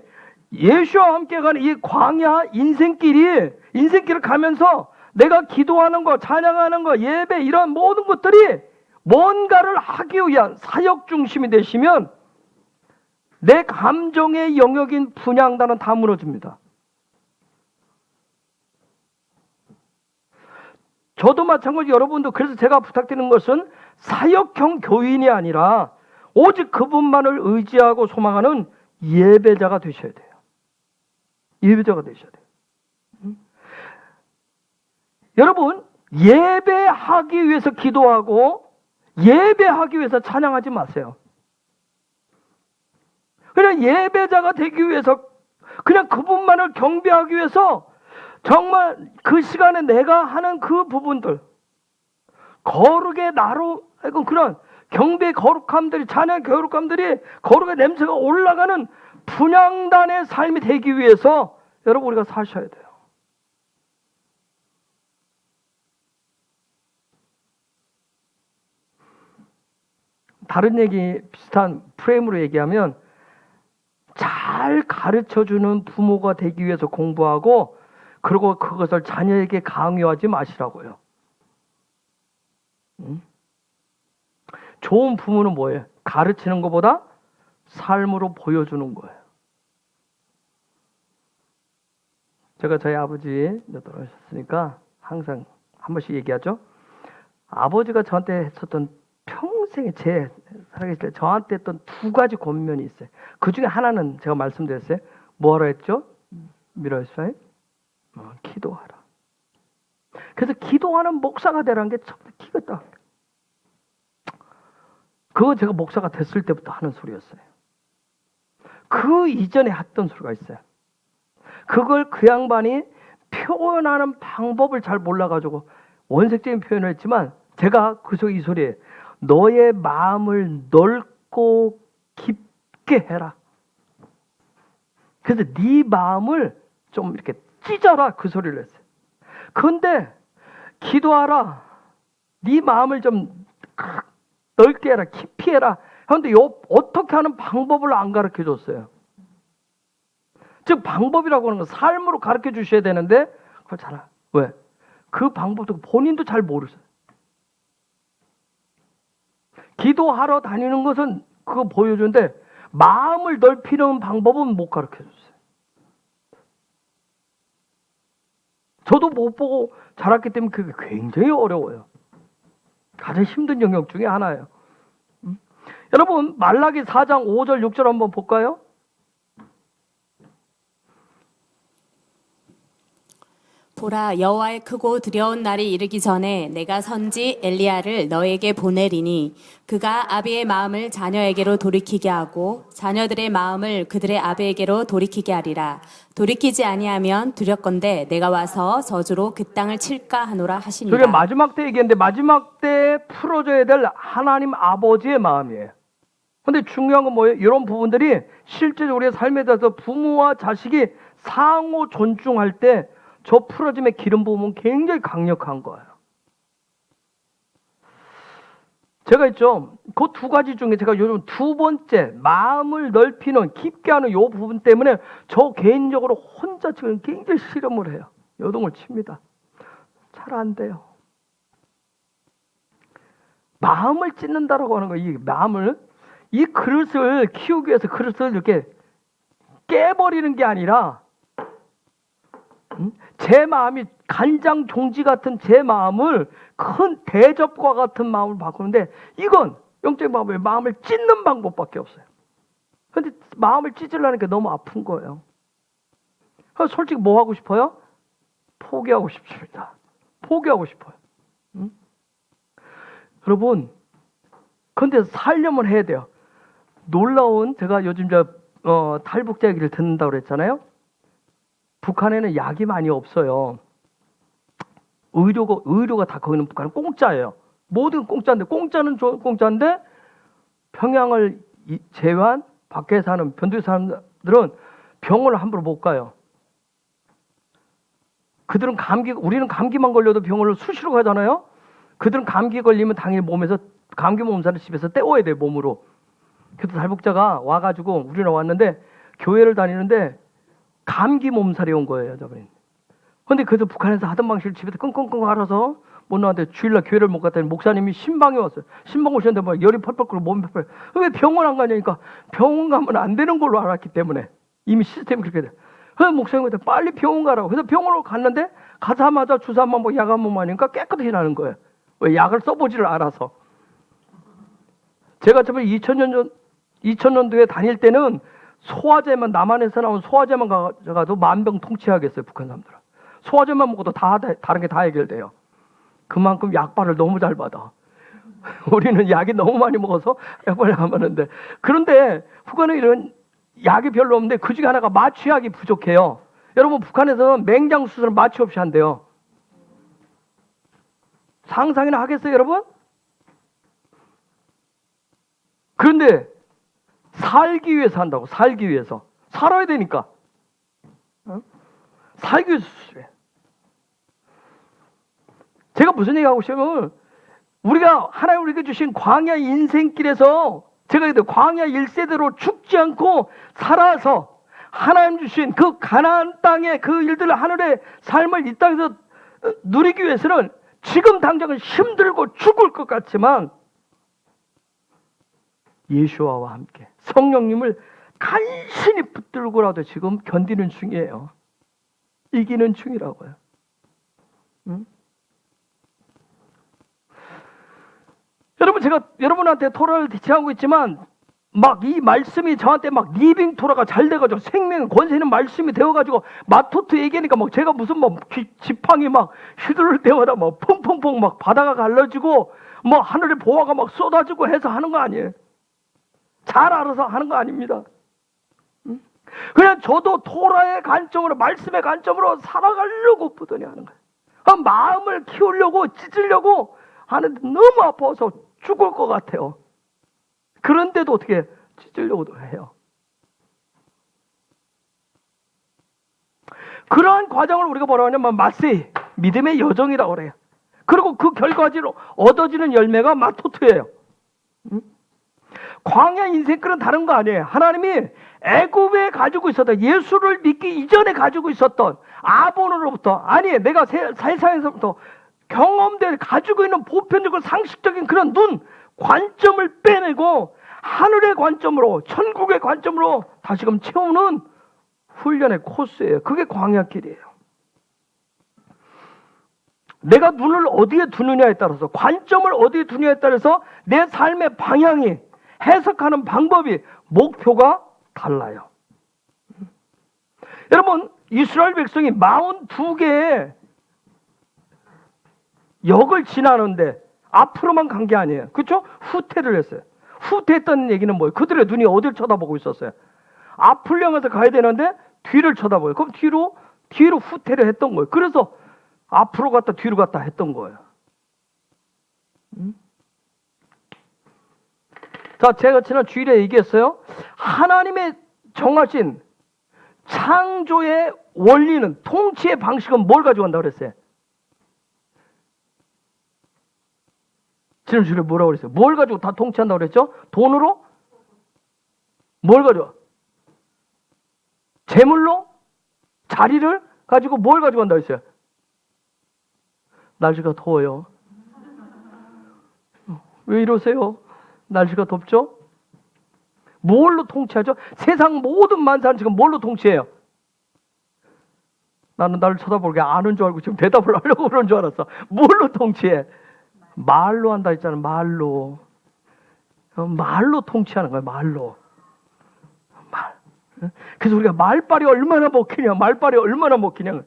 [SPEAKER 2] 예수와 함께 가는 이 광야 인생길을 가면서 내가 기도하는 거, 찬양하는 거, 예배 이런 모든 것들이 뭔가를 하기 위한 사역 중심이 되시면 내 감정의 영역인 분향단은 다 무너집니다. 저도 마찬가지 여러분도 그래서 제가 부탁드리는 것은 사역형 교인이 아니라 오직 그분만을 의지하고 소망하는 예배자가 되셔야 돼요. 예배자가 되셔야 돼요. 여러분 예배하기 위해서 기도하고 예배하기 위해서 찬양하지 마세요. 그냥 예배자가 되기 위해서 그냥 그분만을 경배하기 위해서 정말 그 시간에 내가 하는 그 부분들 거룩의 나로 그런 경배 거룩함들이 찬양 거룩함들이 거룩의 냄새가 올라가는 분향단의 삶이 되기 위해서 여러분 우리가 사셔야 돼요. 다른 얘기 비슷한 프레임으로 얘기하면 잘 가르쳐주는 부모가 되기 위해서 공부하고 그리고 그것을 자녀에게 강요하지 마시라고요. 좋은 부모는 뭐예요? 가르치는 것보다 삶으로 보여주는 거예요. 제가 저희 아버지 돌아가셨으니까 항상 한 번씩 얘기하죠. 아버지가 저한테 했었던 평생에 제 살아계실 때 저한테 했던 두 가지 권면이 있어요. 그 중에 하나는 제가 말씀드렸어요. 뭐하라 했죠? 미라이사이? 기도하라. 그래서 기도하는 목사가 되라는 게 참 기가 딱. 그거 제가 목사가 됐을 때부터 하는 소리였어요. 그 이전에 했던 소리가 있어요. 그걸 그 양반이 표현하는 방법을 잘 몰라가지고 원색적인 표현을 했지만 제가 그 속에 이 소리에 너의 마음을 넓고 깊게 해라. 그래서 네 마음을 좀 이렇게 찢어라 그 소리를 했어요. 그런데 기도하라. 네 마음을 좀 넓게 해라. 깊이 해라. 그런데 어떻게 하는 방법을 안 가르쳐 줬어요. 즉 방법이라고 하는 건 삶으로 가르쳐 주셔야 되는데 그걸 잘 왜? 그 방법도 본인도 잘 모르세요. 기도하러 다니는 것은 그거 보여주는데 마음을 넓히는 방법은 못 가르쳐 줬어요. 저도 못 보고 자랐기 때문에 그게 굉장히 어려워요. 가장 힘든 영역 중에 하나예요. 여러분 말라기 4장 5절 6절 한번 볼까요?
[SPEAKER 3] 보라 여호와의 크고 두려운 날이 이르기 전에 내가 선지 엘리야를 너에게 보내리니 그가 아비의 마음을 자녀에게로 돌이키게 하고 자녀들의 마음을 그들의 아비에게로 돌이키게 하리라. 돌이키지 아니하면 두렵건대 내가 와서 저주로 그 땅을 칠까 하노라 하시니라.
[SPEAKER 2] 저게 마지막 때 얘기했는데 마지막 때 풀어줘야 될 하나님 아버지의 마음이에요. 근데 중요한 건 뭐예요? 이런 부분들이 실제로 우리의 삶에 대해서 부모와 자식이 상호 존중할 때 저 풀어짐의 기름 부음은 굉장히 강력한 거예요. 제가 있죠. 그 두 가지 중에 제가 요즘 두 번째 마음을 넓히는 깊게 하는 요 부분 때문에 저 개인적으로 혼자 지금 굉장히 실험을 해요. 요동을 칩니다. 잘 안 돼요. 마음을 찢는다라고 하는 거예요. 이 마음을 이 그릇을 키우기 위해서 그릇을 이렇게 깨버리는 게 아니라 제 마음이 간장 종지 같은 제 마음을 큰 대접과 같은 마음을 바꾸는데 이건 영적인 방법에 마음을 찢는 방법밖에 없어요. 그런데 마음을 찢으려는 게 너무 아픈 거예요. 그래서 솔직히 뭐 하고 싶어요? 포기하고 싶습니다. 포기하고 싶어요. 여러분, 그런데 살려면 해야 돼요. 놀라운 제가 요즘 탈북자 얘기를 듣는다고 그랬잖아요. 북한에는 약이 많이 없어요. 의료가 다 거기는 북한은 공짜예요. 모든 공짜인데, 공짜는 공짜인데 평양을 제외한 밖에 사는 변두리 사람들은 병원을 함부로 못 가요. 그들은 우리는 감기만 걸려도 병원을 수시로 가잖아요. 그들은 감기 걸리면 당연히 몸에서 감기 몸살을 집에서 떼어야 돼요, 몸으로. 그래서 달복자가 와가지고 우리는 왔는데 교회를 다니는데 감기 몸살이 온 거예요, 저번에. 근데 그래서 북한에서 하던 방식을 집에서 끙끙끙 앓아서 못 나왔는데 주일날 교회를 못 갔더니 목사님이 신방에 왔어요. 신방 오셨는데 막 열이 펄펄 끓고 몸이 펄펄. 왜 병원 안 가냐니까 병원 가면 안 되는 걸로 알았기 때문에 이미 시스템이 그렇게 돼. 그래서 목사님한테 빨리 병원 가라고. 그래서 병원으로 갔는데 가자마자 주사 한번 뭐 약 한 번만 하니까 깨끗이 나는 거예요. 왜 약을 써보지를 않아서. 제가 저번에 2000년도에 다닐 때는 소화제만 남한에서 나온 소화제만 가져가도 만병통치하겠어요, 북한 사람들은. 소화제만 먹어도 다른 게 다 해결돼요. 그만큼 약발을 너무 잘 받아. 우리는 약이 너무 많이 먹어서 약발을 안 받는데. 그런데 북한은 이런 약이 별로 없는데 그 중에 하나가 마취약이 부족해요. 여러분, 북한에서는 맹장 수술을 마취 없이 한대요. 상상이나 하겠어요, 여러분? 그런데 살기 위해서 한다고. 살기 위해서. 살아야 되니까. 살기 위해서 수술해. 제가 무슨 얘기하고 싶으면 우리가 하나님 우리에게 주신 광야 인생길에서 제가 그때 광야 1세대로 죽지 않고 살아서 하나님 주신 그 가나안 땅의 그 일들을 하늘의 삶을 이 땅에서 누리기 위해서는 지금 당장은 힘들고 죽을 것 같지만 예수와와 함께 성령님을 간신히 붙들고라도 지금 견디는 중이에요. 이기는 중이라고요. 응? 여러분, 제가 여러분한테 토라를 대체하고 있지만 막 이 말씀이 저한테 막 리빙 토라가 잘 돼가지고 생명 권세 있는 말씀이 되어가지고 마토트 얘기하니까 막 제가 무슨 막 지팡이 막 휘두를 때마다 막 펑펑펑 막 바다가 갈라지고 뭐 하늘의 보화가 막 쏟아지고 해서 하는 거 아니에요. 잘 알아서 하는 거 아닙니다. 그냥 저도 토라의 관점으로 말씀의 관점으로 살아가려고 부단히 하는 거예요. 마음을 키우려고 찢으려고 하는데 너무 아파서 죽을 것 같아요. 그런데도 어떻게 찢으려고도 해요. 그러한 과정을 우리가 뭐라고 하냐면 마세이, 믿음의 여정이라고 그래요. 그리고 그 결과지로 얻어지는 열매가 마토트예요. 광야 인생길은 다른 거 아니에요. 하나님이 애굽에 가지고 있었던, 예수를 믿기 이전에 가지고 있었던 아본으로부터, 아니 내가 세상에서부터 경험들 가지고 있는 보편적으로 상식적인 그런 관점을 빼내고 하늘의 관점으로, 천국의 관점으로 다시금 채우는 훈련의 코스예요. 그게 광야길이에요. 내가 눈을 어디에 두느냐에 따라서, 관점을 어디에 두느냐에 따라서 내 삶의 방향이, 해석하는 방법이, 목표가 달라요. 여러분, 이스라엘 백성이 42개의 역을 지나는데 앞으로만 간 게 아니에요. 그렇죠? 후퇴를 했어요. 후퇴했다는 얘기는 뭐예요? 그들의 눈이 어딜 쳐다보고 있었어요? 앞을 향해서 가야 되는데 뒤를 쳐다보요. 그럼 뒤로 후퇴를 했던 거예요. 그래서 앞으로 갔다 뒤로 갔다 했던 거예요. 자, 제가 지난 주일에 얘기했어요. 하나님의 정하신 창조의 원리는, 통치의 방식은 뭘 가져간다고 그랬어요? 지난 주일에 뭐라고 그랬어요? 뭘 가지고 다 통치한다고 그랬죠? 돈으로? 뭘 가지고? 재물로? 자리를 가지고 뭘 가져간다고 했어요? 날씨가 더워요. 왜 이러세요? 날씨가 덥죠? 뭘로 통치하죠? 세상 모든 만사는 지금 뭘로 통치해요? 나는 나를 쳐다보게 아는 줄 알고 지금 대답을 하려고 그런 줄 알았어. 뭘로 통치해? 말로 한다 했잖아. 말로 통치하는 거야. 말로. 말. 그래서 우리가 말빨이 얼마나 먹히냐. 말빨이 얼마나 먹히냐.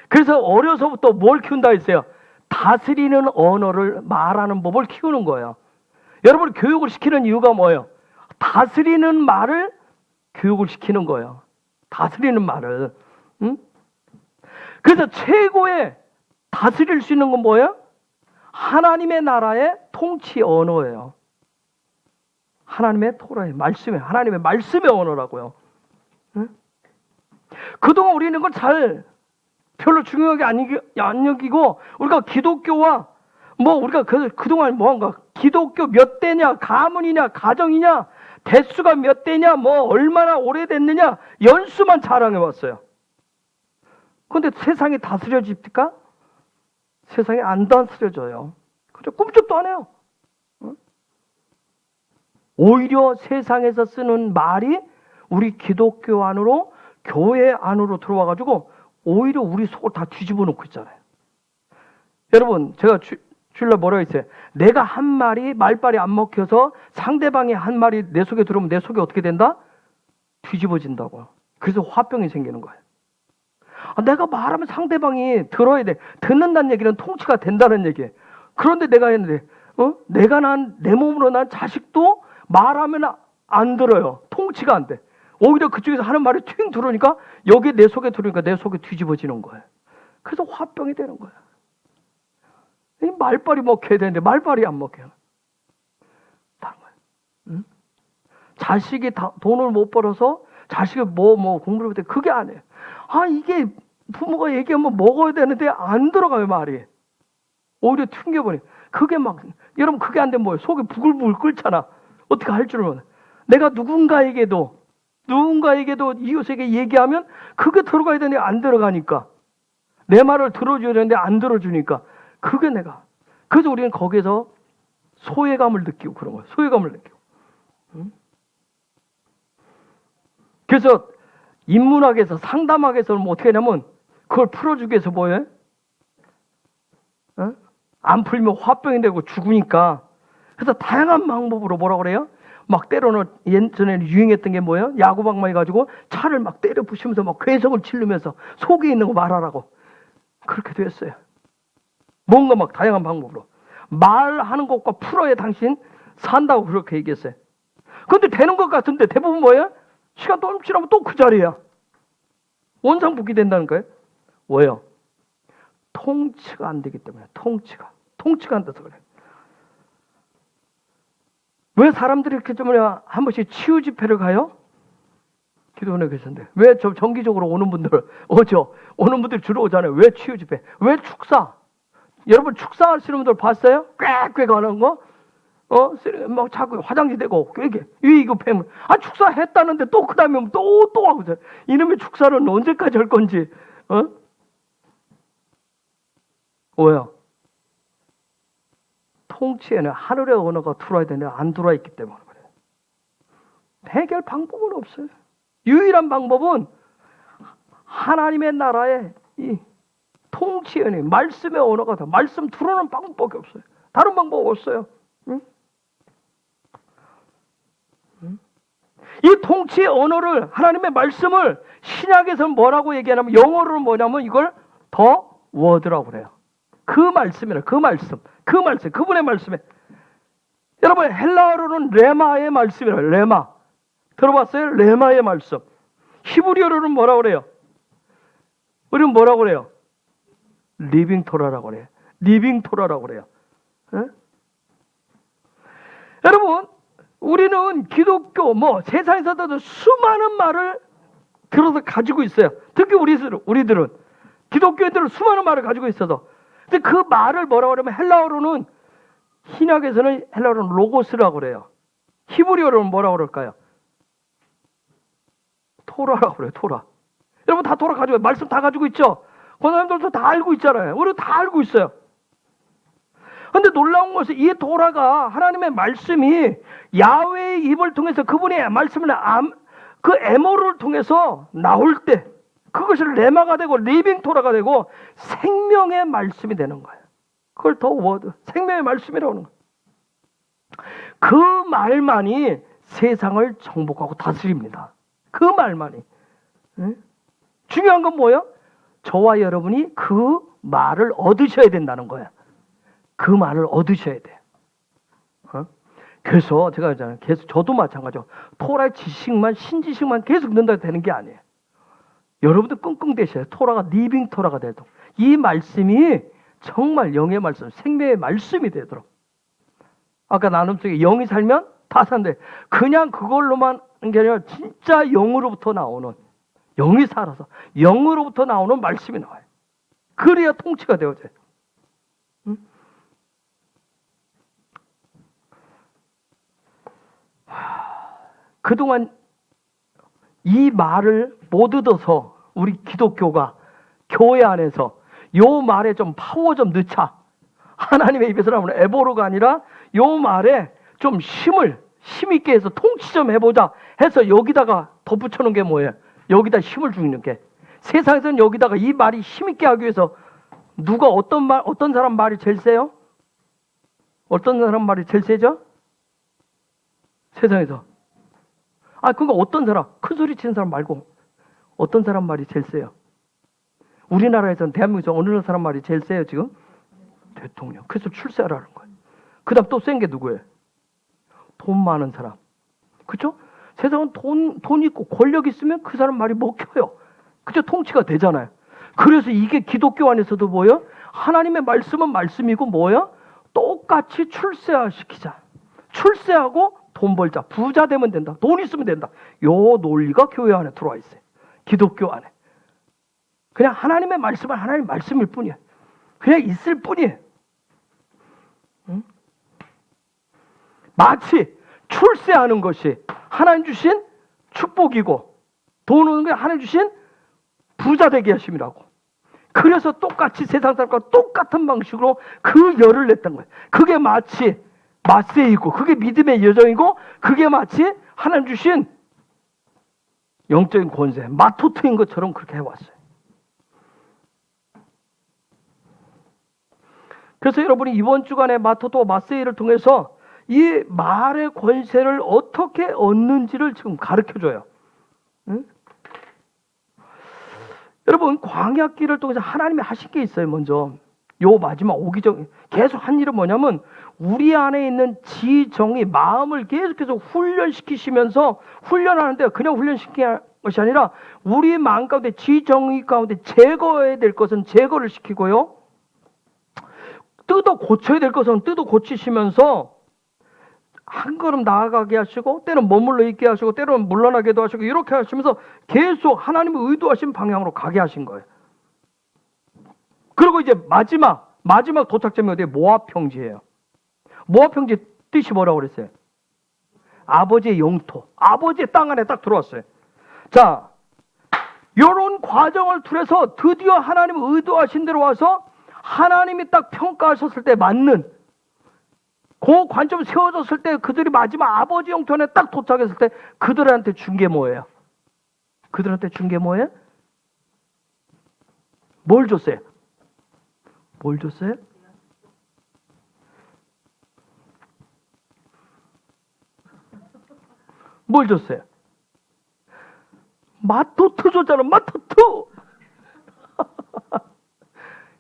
[SPEAKER 2] 그래서 어려서부터 뭘 키운다 했어요? 다스리는 언어를, 말하는 법을 키우는 거예요. 여러분, 교육을 시키는 이유가 뭐예요? 다스리는 말을 교육을 시키는 거예요. 다스리는 말을. 그래서 최고의 다스릴 수 있는 건 뭐예요? 하나님의 나라의 통치 언어예요. 하나님의 토라의 말씀에 하나님의 말씀의 언어라고요. 응? 그동안 우리는 그걸 잘 별로 중요하게 안 여기고 우리가 기독교와 뭐 우리가 그동안 뭐한가 기독교 몇 대냐 가문이냐 가정이냐 대수가 몇 대냐 뭐 얼마나 오래됐느냐 연수만 자랑해 왔어요. 그런데 세상이 다스려집니까? 세상이 안 다스려져요. 그죠? 꿈쩍도 안 해요. 응? 오히려 세상에서 쓰는 말이 우리 기독교 안으로 교회 안으로 들어와가지고 오히려 우리 속을 다 뒤집어 놓고 있잖아요. 여러분 제가 주일날 뭐라고 했어요? 내가 한 말이 말빨이 안 먹혀서 상대방이 한 말이 내 속에 들어오면 내 속이 어떻게 된다? 뒤집어진다고. 그래서 화병이 생기는 거예요. 내가 말하면 상대방이 들어야 돼. 듣는다는 얘기는 통치가 된다는 얘기예요. 그런데 내가 했는데 내가 내 몸으로 난 자식도 말하면 안 들어요. 통치가 안 돼. 오히려 그쪽에서 하는 말이 튀 들어오니까 여기 내 속에 들어오니까 내 속에 뒤집어지는 거예요. 그래서 화병이 되는 거예요. 이 말빨이 먹혀야 되는데 말빨이 안 먹혀요. 다른 거예요. 응? 자식이 돈을 못 벌어서 자식이 뭐 공부를 못해. 그게 아니에요. 이게 부모가 얘기하면 먹어야 되는데 안 들어가요, 말이. 오히려 튕겨버려. 그게 막, 여러분, 그게 안 되면 뭐예요? 속이 부글부글 끓잖아. 어떻게 할 줄은 몰라. 내가 누군가에게도 이웃에게 얘기하면 그게 들어가야 되는데 안 들어가니까. 내 말을 들어줘야 되는데 안 들어주니까. 그게 내가. 그래서 우리는 거기서 소외감을 느끼고 그런 거예요. 소외감을 느끼고. 응? 그래서 인문학에서 상담학에서는 뭐 어떻게 하냐면 그걸 풀어주기 위해서 뭐예요? 안 풀면 화병이 되고 죽으니까. 그래서 다양한 방법으로 뭐라고 그래요? 막 때로는 예전에 유행했던 게 뭐예요? 야구방망이 가지고 차를 막 때려 부시면서 막 괴성을 치르면서 속에 있는 거 말하라고. 그렇게 됐어요. 뭔가 막 다양한 방법으로. 말하는 것과 풀어야 당신 산다고 그렇게 얘기했어요. 그런데 되는 것 같은데 대부분 뭐예요? 시간 또 지나면 또 그 자리야. 원상복귀 된다는 거예요. 왜요? 통치가 안 되기 때문에. 통치가 안 돼서 그래요. 왜 사람들이 이렇게 좀 한 번씩 치유 집회를 가요? 기도원에 계셨는데 왜 정기적으로 오는 분들 오죠? 오는 분들 주로 오잖아요. 왜 치유 집회? 왜 축사? 여러분 축사하시는 분들 봤어요? 꽥꽥 가는 거? 막 자꾸 화장실 되고 이게 이거 폐물. 축사했다는데 또 그다음에 또 하고 있어요. 이놈의 축사는 언제까지 할 건지. 왜요? 통치에는 하늘의 언어가 들어와야 되는데 안 들어와 있기 때문에 그래요. 해결 방법은 없어요. 유일한 방법은 하나님의 나라의 이 통치의 말씀의 언어가 다 말씀 들어오는 방법밖에 없어요. 다른 방법 없어요. 응? 이 통치의 언어를 하나님의 말씀을 신약에서는 뭐라고 얘기하냐면 영어로는 뭐냐면 이걸 더 워드라고 그래요. 그 말씀이라 그 말씀 그분의 말씀에 여러분 헬라어로는 레마의 말씀이라 레마 들어봤어요? 레마의 말씀. 히브리어로는 뭐라고 그래요? 우리는 뭐라고 그래요? 리빙 토라라고 그래요. 리빙 토라라고 그래요. 여러분 우리는 기독교 세상에서도 수많은 말을 들어서 가지고 있어요. 특히 우리들은 기독교인들은 수많은 말을 가지고 있어서 근데 그 말을 뭐라고 그러면 헬라어로는 신약에서는 헬라어로는 로고스라고 그래요. 히브리어로는 뭐라고 그럴까요? 토라라고 그래요. 토라. 여러분 다 토라 가지고 말씀 다 가지고 있죠. 권사님들도 다 알고 있잖아요. 우리도 다 알고 있어요. 그런데 놀라운 것은 이 토라가 하나님의 말씀이 야훼의 입을 통해서 그분의 말씀을 그 에모를 통해서 나올 때 그것이 레마가 되고 리빙 토라가 되고 생명의 말씀이 되는 거예요. 그걸 더 워드 생명의 말씀이라고 하는 거예요. 그 말만이 세상을 정복하고 다스립니다. 그 말만이. 중요한 건 뭐예요? 저와 여러분이 그 말을 얻으셔야 된다는 거예요. 그 말을 얻으셔야 돼요. 그래서 제가 계속 저도 마찬가지로 토라의 지식만 신지식만 계속 넣는다고 되는 게 아니에요. 여러분도 끙끙대셔요. 토라가 리빙 토라가 돼도 이 말씀이 정말 영의 말씀, 생명의 말씀이 되도록. 아까 나눔 속에 영이 살면 다 산대. 그냥 그걸로만 하는 게 아니라 진짜 영으로부터 나오는, 영이 살아서 영으로부터 나오는 말씀이 나와요. 그래야 통치가 되어져요. 응? 그동안 이 말을 못 얻어서 우리 기독교가 교회 안에서 요 말에 좀 파워 좀 넣자. 하나님의 입에서 나오는 에보로가 아니라 요 말에 좀 힘있게 해서 통치 좀 해보자 해서 여기다가 덧붙여 놓은 게 뭐예요? 여기다 힘을 주는 게. 세상에서는 여기다가 이 말이 힘있게 하기 위해서 누가 어떤 사람 말이 제일 세요? 어떤 사람 말이 제일 세죠? 세상에서. 그러니까 어떤 사람, 큰 소리 치는 사람 말고 어떤 사람 말이 제일 세요? 우리나라에서는 대한민국에서 어느 사람 말이 제일 세요 지금? 대통령. 그래서 출세하라는 거예요. 그 다음 또 센 게 누구예요? 돈 많은 사람. 그렇죠? 세상은 돈 있고 권력 있으면 그 사람 말이 먹혀요. 그죠? 통치가 되잖아요. 그래서 이게 기독교 안에서도 뭐예요? 하나님의 말씀은 말씀이고 뭐예요? 똑같이 출세시키자. 출세하고 돈 벌자. 부자 되면 된다. 돈 있으면 된다. 요 논리가 교회 안에 들어와 있어요. 기독교 안에. 그냥 하나님의 말씀은 하나님의 말씀일 뿐이에요. 그냥 있을 뿐이에요. 응? 마치 출세하는 것이 하나님 주신 축복이고 돈 오는 게 하나님 주신 부자 되게 하심이라고. 그래서 똑같이 세상 사람과 똑같은 방식으로 그 열을 냈던 거예요. 그게 마치 마세이고 그게 믿음의 여정이고 그게 마치 하나님 주신 영적인 권세 마토트인 것처럼 그렇게 해왔어요. 그래서 여러분이 이번 주간에 마토토 마세이를 통해서 이 말의 권세를 어떻게 얻는지를 지금 가르쳐줘요. 응? 여러분 광야길을 통해서 하나님이 하신 게 있어요. 먼저 요 마지막 오기 전 계속 한 일은 뭐냐면 우리 안에 있는 지정의 마음을 계속해서 훈련시키시면서 훈련하는데 그냥 훈련시키는 것이 아니라 우리 마음 가운데 지정의 가운데 제거해야 될 것은 제거를 시키고요. 뜯어 고쳐야 될 것은 뜯어 고치시면서 한 걸음 나아가게 하시고 때로는 머물러 있게 하시고 때로는 물러나게도 하시고 이렇게 하시면서 계속 하나님의 의도하신 방향으로 가게 하신 거예요. 그리고 이제 마지막 도착점이 어디에? 모압 평지예요. 모압 평지 뜻이 뭐라고 그랬어요? 아버지의 영토, 아버지의 땅 안에 딱 들어왔어요. 자, 이런 과정을 통해서 드디어 하나님의 의도하신 대로 와서 하나님이 딱 평가하셨을 때 맞는 그 관점 세워졌을 때 그들이 마지막 아버지 영토에 딱 도착했을 때 그들한테 준 게 뭐예요? 그들한테 준 게 뭐예요? 뭘 줬어요? 뭘 줬어요? 뭘 줬어요? 마토트 줬잖아. 마토트.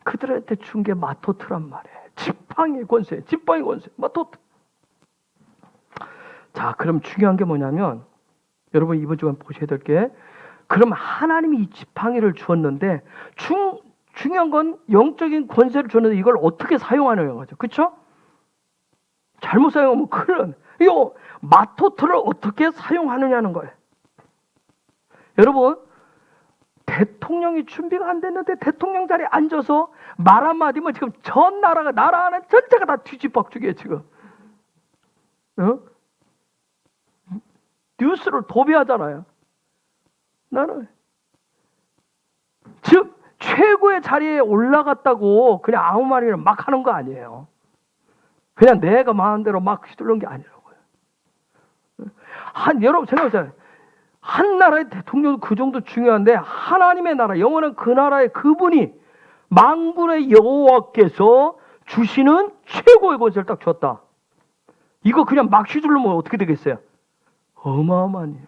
[SPEAKER 2] 그들한테 준 게 마토트란 말이에요. 지팡이의 권세, 지팡이 권세, 마토트. 자, 그럼 중요한 게 뭐냐면 여러분 이번 주간 보셔야 될 게 그럼 하나님이 이 지팡이를 주었는데 중요한 건 영적인 권세를 줬는데 이걸 어떻게 사용하느냐는 거죠. 그렇죠? 잘못 사용하면 큰일. 이거 마토트를 어떻게 사용하느냐는 거예요. 여러분 대통령이 준비가 안 됐는데 대통령 자리에 앉아서 말 한마디면 지금 전 나라 안에 전체가 다 뒤집박죽이에요 지금. 어? 뉴스를 도배하잖아요. 나는 즉 최고의 자리에 올라갔다고 그냥 아무 말이나 막 하는 거 아니에요. 그냥 내가 마음대로 막 휘두르는 게 아니라고요. 여러분 생각해보세요. 한 나라의 대통령도 그 정도 중요한데 하나님의 나라, 영원한 그 나라의 그분이 만군의 여호와께서 주시는 최고의 권세를 딱 줬다. 이거 그냥 막 휘두르면 어떻게 되겠어요? 어마어마한 일.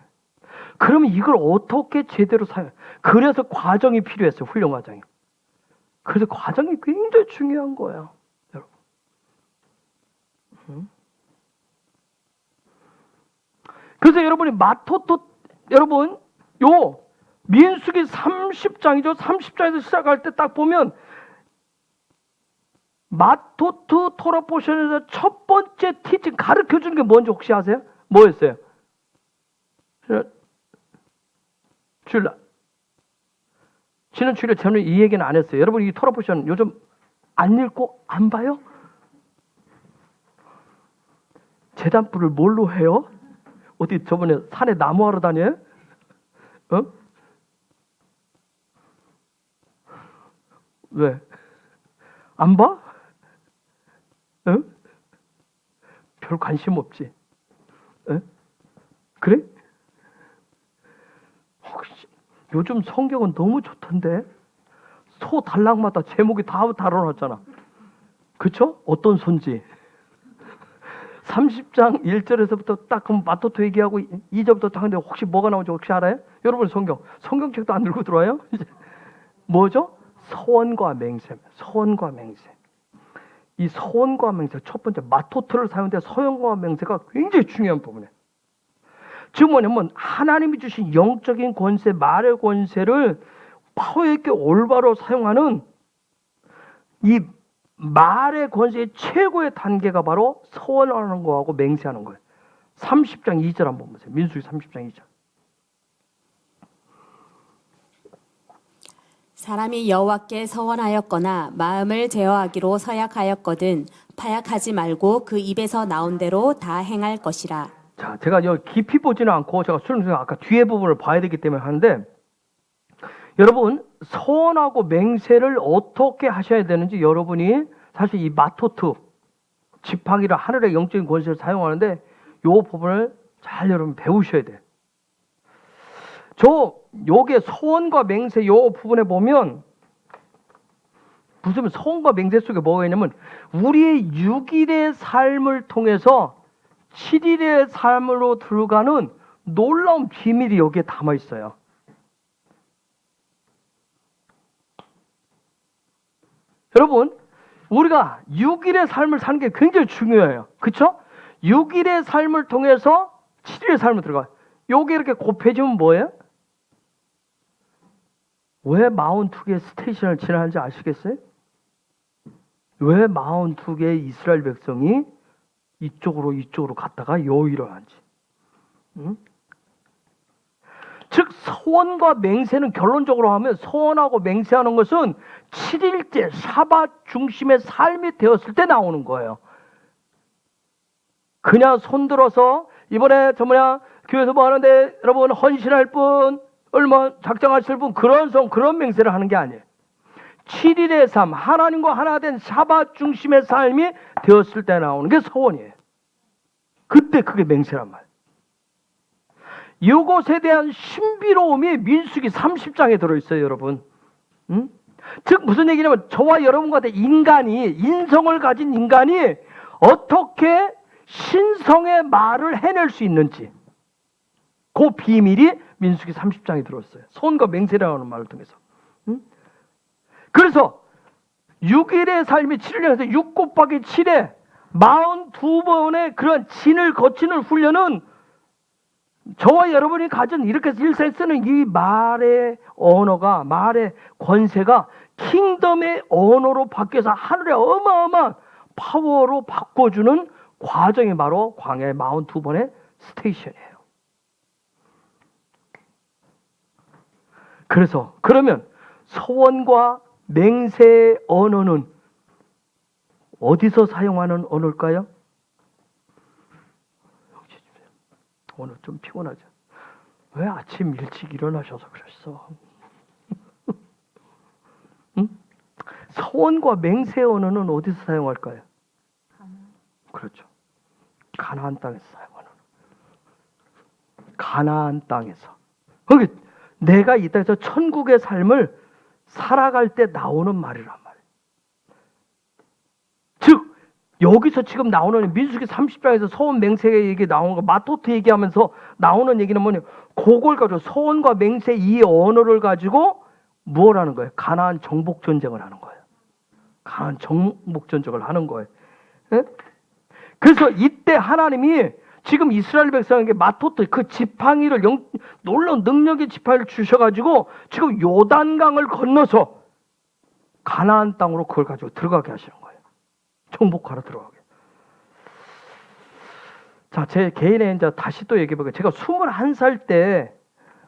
[SPEAKER 2] 그러면 이걸 어떻게 제대로 사용? 그래서 과정이 필요했어요. 훈련 과정이. 그래서 과정이 굉장히 중요한 거예요. 여러분. 그래서 여러분이 여러분 요 민수기 30장이죠. 30장에서 시작할 때 딱 보면 마토트 토라 포션에서 첫 번째 티칭 가르쳐 주는 게 뭔지 혹시 아세요? 뭐였어요? 주일날. 지난 주일에 저는 이 얘기는 안 했어요. 여러분 이 토라 포션 요즘 안 읽고 안 봐요? 제단불을 뭘로 해요? 어디 저번에 산에 나무하러 다녀요? 어? 왜? 안 봐? 응? 별 관심 없지. 응? 그래? 혹시 요즘 성경은 너무 좋던데 소 단락마다 제목이 다 달아놨잖아. 그쵸? 어떤 손지? 30장 1절에서부터 딱 그럼 마토토 얘기하고 2절부터 딱 하는데 혹시 뭐가 나오는지 혹시 알아요? 여러분 성경책도 안 들고 들어와요? 이제 뭐죠? 서원과 맹세. 서원과 맹세. 이 서원과 맹세 첫 번째 마토토를 사용돼 서원과 맹세가 굉장히 중요한 부분이에요. 지금 뭐냐면 하나님이 주신 영적인 권세, 말의 권세를 파워 있게 올바로 사용하는 이 말의 권세의 최고의 단계가 바로 서원하는 거하고 맹세하는 거예요. 30장 2절 한번 보세요. 민수기 30장 2절.
[SPEAKER 3] 사람이 여호와께 서원하였거나 마음을 제어하기로 서약하였거든 파약하지 말고 그 입에서 나온 대로 다 행할 것이라.
[SPEAKER 2] 자, 제가 여기 깊이 보지는 않고 제가 수능 아까 뒤에 부분을 봐야 되기 때문에 하는데 여러분 서원하고 맹세를 어떻게 하셔야 되는지 여러분이 사실 이 마토트 지팡이를 하늘의 영적인 권세를 사용하는데 이 부분을 잘 여러분 배우셔야 돼요. 요게 서원과 맹세 요 부분에 보면 무슨 서원과 맹세 속에 뭐가 있냐면 우리의 6일의 삶을 통해서 7일의 삶으로 들어가는 놀라운 비밀이 여기에 담아 있어요. 여러분, 우리가 6일의 삶을 사는 게 굉장히 중요해요. 그렇죠? 6일의 삶을 통해서 7일의 삶을 들어가요. 요게 이렇게 곱해지면 뭐예요? 왜 42개의 스테이션을 지나는지 아시겠어요? 왜 42개의 이스라엘 백성이 이쪽으로 갔다가 여기로 하는지. 응? 즉 서원과 맹세는 결론적으로 하면 서원하고 맹세하는 것은 7일째 샤밧 중심의 삶이 되었을 때 나오는 거예요. 그냥 손들어서 이번에 교회에서 뭐 하는데 여러분 헌신할 분 얼마 작정하실 분 그런 맹세를 하는 게 아니에요. 7일의 삶 하나님과 하나 된 샤밧 중심의 삶이 되었을 때 나오는 게 서원이에요. 그때 그게 맹세란 말이에요. 이것에 대한 신비로움이 민수기 30장에 들어있어요, 여러분. 응? 즉 무슨 얘기냐면 저와 여러분과 같은 인성을 가진 인간이 어떻게 신성의 말을 해낼 수 있는지 그 비밀이 민수기 30장에 들어있어요. 소원과 맹세라는 말을 통해서. 응? 그래서 6일의 삶이 7일에서 6 곱하기 7에 42번의 그런 진을 거치는 훈련은 저와 여러분이 가진 이렇게 일생 쓰는 이 말의 언어가 말의 권세가 킹덤의 언어로 바뀌어서 하늘의 어마어마한 파워로 바꿔주는 과정이 바로 광야의 42번의 스테이션이에요. 그래서 그러면 서원과 맹세의 언어는 어디서 사용하는 언어일까요? 오늘 좀 피곤하죠? 왜 아침 일찍 일어나셔서 그랬어? 응? 서원과 맹세의 언어는 어디서 사용할까요? 그렇죠. 가나안 땅에서 사용하는. 가나안 땅에서. 그러니까 내가 이 땅에서 천국의 삶을 살아갈 때 나오는 말이란 말이에요. 즉 여기서 지금 나오는 민수기 30장에서 서원 맹세 얘기 나오는 거 마토트 얘기하면서 나오는 얘기는 뭐냐? 그걸 가지고 서원과 맹세 이 언어를 가지고 뭘 하는 거예요? 가나안 정복 전쟁을 하는 거예요. 가나안 정복 전쟁을 하는 거예요. 예? 그래서 이때 하나님이 지금 이스라엘 백성에게 마토트 그 지팡이를 놀라운 능력의 지팡이를 주셔가지고 지금 요단강을 건너서 가나안 땅으로 그걸 가지고 들어가게 하시는 거예요. 정복하러 들어가게. 자, 제 개인의 이제 다시 또 얘기해볼게요. 제가 21살 때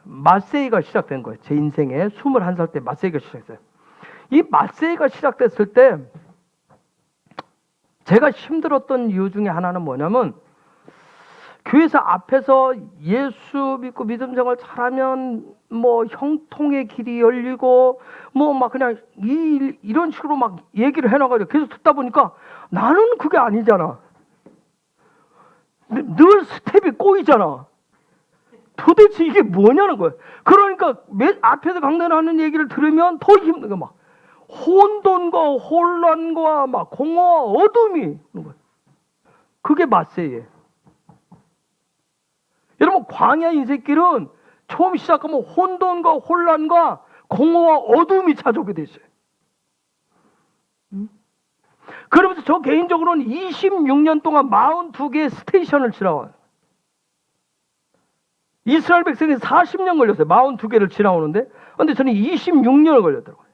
[SPEAKER 2] 마세이가 시작된 거예요. 제 인생에 21살 때 마세이가 시작됐어요. 이 마세이가 시작됐을 때 제가 힘들었던 이유 중에 하나는 뭐냐면, 교회에서 앞에서 예수 믿고 믿음 생활 잘하면 뭐 형통의 길이 열리고 뭐 막 그냥 이런 식으로 막 얘기를 해놔가지고 계속 듣다 보니까 나는 그게 아니잖아. 늘 스텝이 꼬이잖아. 도대체 이게 뭐냐는 거야. 그러니까 맨 앞에서 강단하는 얘기를 들으면 더 힘든 거야. 막 혼돈과 혼란과 막 공허와 어둠이 있는 거야. 그게 마세이예요. 여러분, 광야 인생길은 처음 시작하면 혼돈과 혼란과 공허와 어둠이 찾아오게 돼 있어요. 그러면서 저 개인적으로는 26년 동안 42개의 스테이션을 지나와요. 이스라엘 백성이 40년 걸렸어요. 42개를 지나오는데. 근데 저는 26년을 걸렸더라고요.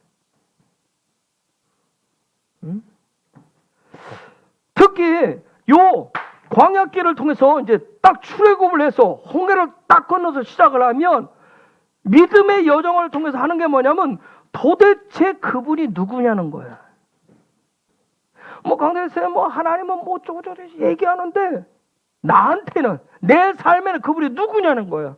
[SPEAKER 2] 특히 요 광야길을 통해서 이제 딱 출애굽을 해서 홍해를 딱 건너서 시작을 하면 믿음의 여정을 통해서 하는 게 뭐냐면 도대체 그분이 누구냐는 거야. 뭐 강대쌤 뭐 하나님은 뭐 어쩌고저쩌고 얘기하는데 나한테는 내 삶에는 그분이 누구냐는 거야.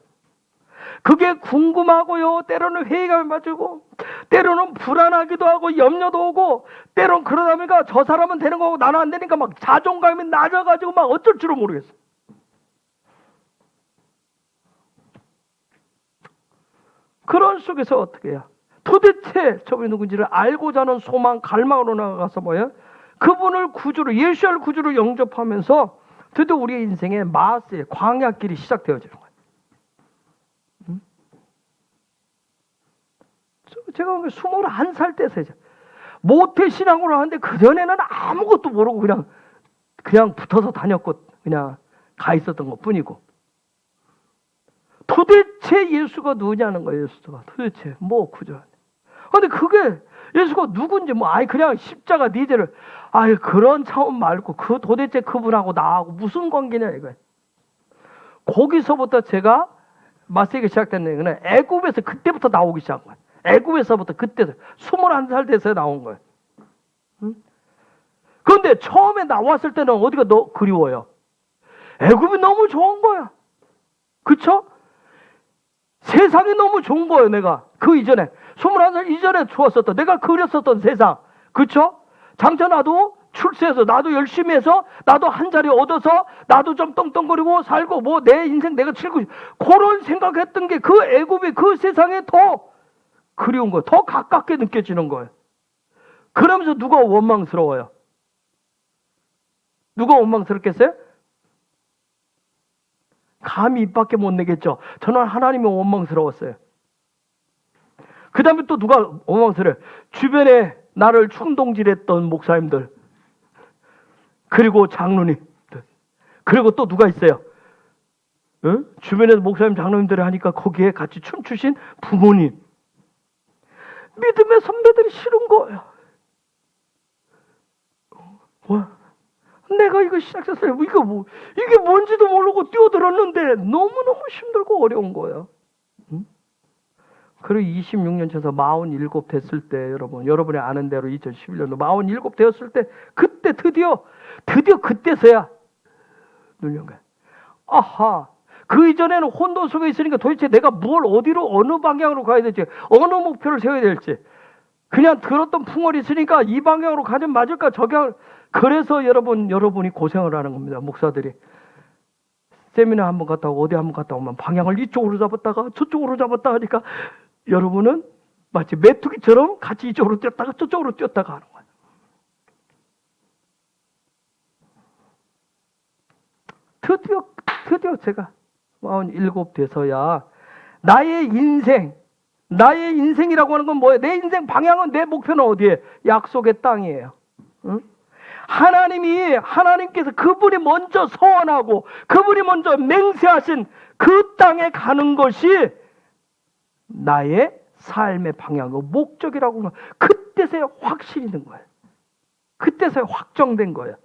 [SPEAKER 2] 그게 궁금하고요. 때로는 회의감이 맞고 때로는 불안하기도 하고 염려도 오고 때로는 그러다 보니까 저 사람은 되는 거고 나는 안 되니까 막 자존감이 낮아가지고 막 어쩔 줄을 모르겠어. 그런 속에서 어떻게 해야 도대체 저분이 누군지를 알고자 하는 소망, 갈망으로 나가서 뭐야? 그분을 구주로, 예수를 구주로 영접하면서 드디어 우리의 인생의 마세, 광야길이 시작되어지는 거예요. 제가 21살 때서 모태신앙으로 하는데 그전에는 아무것도 모르고 그냥 붙어서 다녔고 그냥 가 있었던 것 뿐이고 도대체 예수가 누구냐는 거예요. 예수가 도대체 뭐 구조. 근데 그게 예수가 누군지 뭐 그냥 십자가 니제를 그런 차원 말고 그 도대체 그분하고 나하고 무슨 관계냐 이거예요. 거기서부터 제가 마세이가 시작된 얘기는 애굽에서 그때부터 나오기 시작한 거예요. 애굽에서부터 그때서 21살 돼서 나온 거예요. 그런데 처음에 나왔을 때는 어디가 그리워요? 애굽이 너무 좋은 거야. 그쵸? 세상이 너무 좋은 거예요. 내가 그 이전에 21살 이전에 좋았었던 내가 그렸었던 세상. 그쵸? 장차 나도 출세해서 나도 열심히 해서 나도 한 자리 얻어서 나도 좀 떵떵거리고 살고 뭐 내 인생 내가 즐기고 그런 생각했던 게 그 애굽이 그 세상에 더 그리운 거예요. 더 가깝게 느껴지는 거예요. 그러면서 누가 원망스러워요? 누가 원망스럽겠어요? 감히 입 밖에 못 내겠죠. 저는 하나님이 원망스러웠어요. 그 다음에 또 누가 원망스러워요? 주변에 나를 충동질했던 목사님들, 그리고 장로님들, 그리고 또 누가 있어요? 응? 주변에 목사님 장로님들이 하니까 거기에 같이 춤추신 부모님, 믿음의 선배들이 싫은 거예요. 내가 이거 시작했어요. 이게 뭔지도 모르고 뛰어들었는데 너무너무 힘들고 어려운 거예요. 응? 그리고 26년 쳐서 47 됐을 때 여러분이 아는 대로 2011년도 47 되었을 때 그때 드디어 그때서야 눌린 거야. 아하. 그 이전에는 혼돈 속에 있으니까 도대체 내가 어디로 어느 방향으로 가야 될지 어느 목표를 세워야 될지 그냥 들었던 풍월이 있으니까 이 방향으로 가면 맞을까 그래서 여러분이 고생을 하는 겁니다. 목사들이 세미나 한번 갔다 오고 어디 한번 갔다 오면 방향을 이쪽으로 잡았다가 저쪽으로 잡았다 하니까 여러분은 마치 메뚜기처럼 같이 이쪽으로 뛰었다가 저쪽으로 뛰었다가 하는 거예요. 드디어 제가 47 돼서야 나의 인생이라고 하는 건 뭐예요? 내 인생 방향은 내 목표는 어디에? 약속의 땅이에요. 응? 하나님께서 그분이 먼저 서원하고 그분이 먼저 맹세하신 그 땅에 가는 것이 나의 삶의 방향이고 목적이라고 하면 그때서야 확신이 든 거예요. 그때서야 확정된 거예요.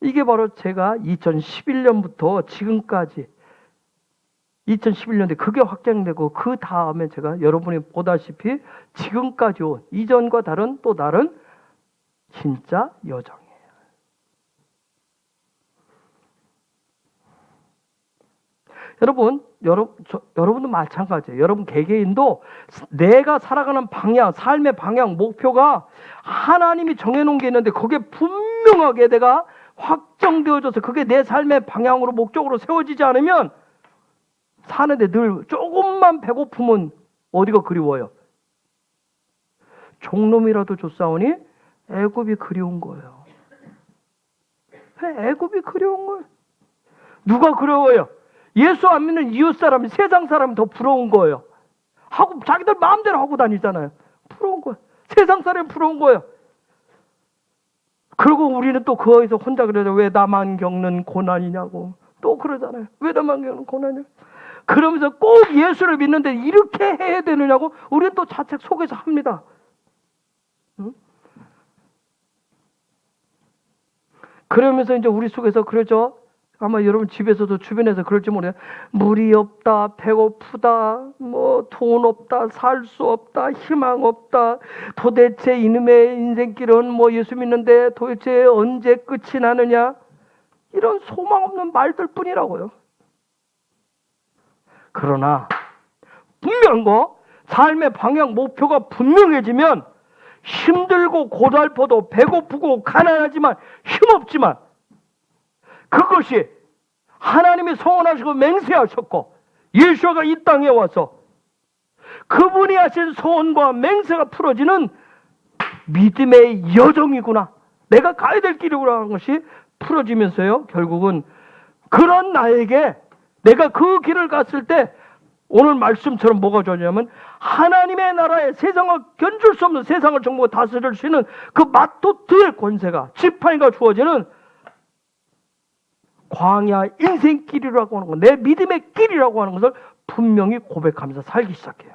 [SPEAKER 2] 이게 바로 제가 2011년부터 지금까지 2011년에 그게 확정되고 그 다음에 제가 여러분이 보다시피 지금까지 온 이전과 다른 또 다른 진짜 여정이에요. 여러분도 마찬가지예요. 여러분 개개인도 내가 살아가는 방향, 삶의 방향, 목표가 하나님이 정해놓은 게 있는데 그게 분명하게 내가 확정되어져서 그게 내 삶의 방향으로 목적으로 세워지지 않으면 사는데 늘 조금만 배고프면 어디가 그리워요? 종놈이라도 줬사오니 애굽이 그리운 거예요. 애굽이 그리운 거예요. 누가 그리워요? 예수 안 믿는 이웃 사람이, 세상 사람이 더 부러운 거예요. 하고 자기들 마음대로 하고 다니잖아요. 부러운 거예요. 세상 사람이 부러운 거예요. 그리고 우리는 또 거기서 혼자 그러죠. 왜 나만 겪는 고난이냐고. 또 그러잖아요. 왜 나만 겪는 고난이냐고. 그러면서 꼭 예수를 믿는데 이렇게 해야 되느냐고 우리는 또 자책 속에서 합니다. 응? 그러면서 이제 우리 속에서 그러죠. 아마 여러분 집에서도 주변에서 그럴지 모르겠어요. 물이 없다, 배고프다, 뭐 돈 없다, 살 수 없다, 희망 없다. 도대체 이놈의 인생길은 뭐 예수 믿는데 도대체 언제 끝이 나느냐? 이런 소망 없는 말들 뿐이라고요. 그러나 분명한 거, 삶의 방향, 목표가 분명해지면 힘들고 고달퍼도 배고프고 가난하지만 힘없지만 그것이 하나님이 소원하시고 맹세하셨고 예수가 이 땅에 와서 그분이 하신 소원과 맹세가 풀어지는 믿음의 여정이구나. 내가 가야 될 길이구나 하는 것이 풀어지면서요. 결국은 그런 나에게 내가 그 길을 갔을 때 오늘 말씀처럼 뭐가 좋냐면 하나님의 나라에 세상을 견줄 수 없는 세상을 정부 다스릴 수 있는 그 마토트의 권세가 지팡이가 주어지는 광야 인생길이라고 하는 것, 내 믿음의 길이라고 하는 것을 분명히 고백하면서 살기 시작해요.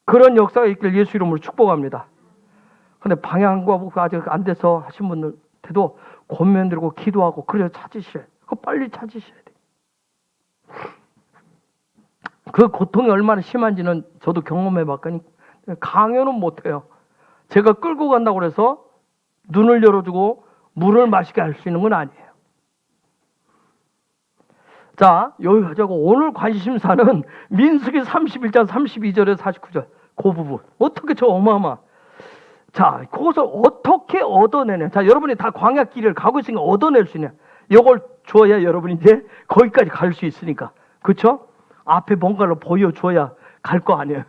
[SPEAKER 2] 그런 역사가 있길 예수 이름으로 축복합니다. 그런데 방향과 목표가 아직 안 돼서 하신 분들도 권면 들고 기도하고 그래서 찾으시래. 그거 빨리 찾으셔야 돼. 그 고통이 얼마나 심한지는 저도 경험해 봤거니 강요는 못해요. 제가 끌고 간다고 그래서 눈을 열어주고 물을 마시게 할 수 있는 건 아니에요. 자, 여기 가자고 오늘 관심사는 민수기 31장 32절에서 49절 그 부분. 어떻게 저 어마어마. 자, 그것을 어떻게 얻어내냐. 자, 여러분이 다 광야길을 가고 있으니까 얻어낼 수 있냐. 이걸 줘야 여러분이 이제 거기까지 갈 수 있으니까. 그렇죠? 앞에 뭔가를 보여줘야 갈 거 아니에요.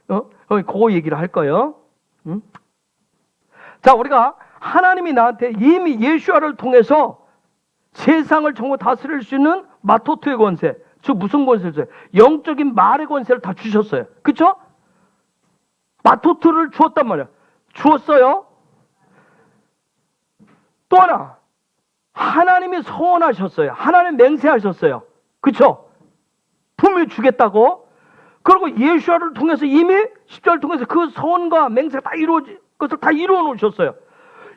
[SPEAKER 2] 그 얘기를 할 거예요. 응? 자, 우리가 하나님이 나한테 이미 예수아를 통해서 세상을 전부 다스릴 수 있는 마토트의 권세, 즉 무슨 권세를 줘요? 영적인 말의 권세를 다 주셨어요. 그렇죠? 마토트를 주었단 말이에요. 주었어요. 또 하나, 하나님이 소원하셨어요. 하나님 맹세하셨어요. 그렇죠? 분명히 주겠다고. 그리고 예수아를 통해서 이미 십자가를 통해서 그 소원과 맹세가 다 이루어진 것을 다 이루어 놓으셨어요.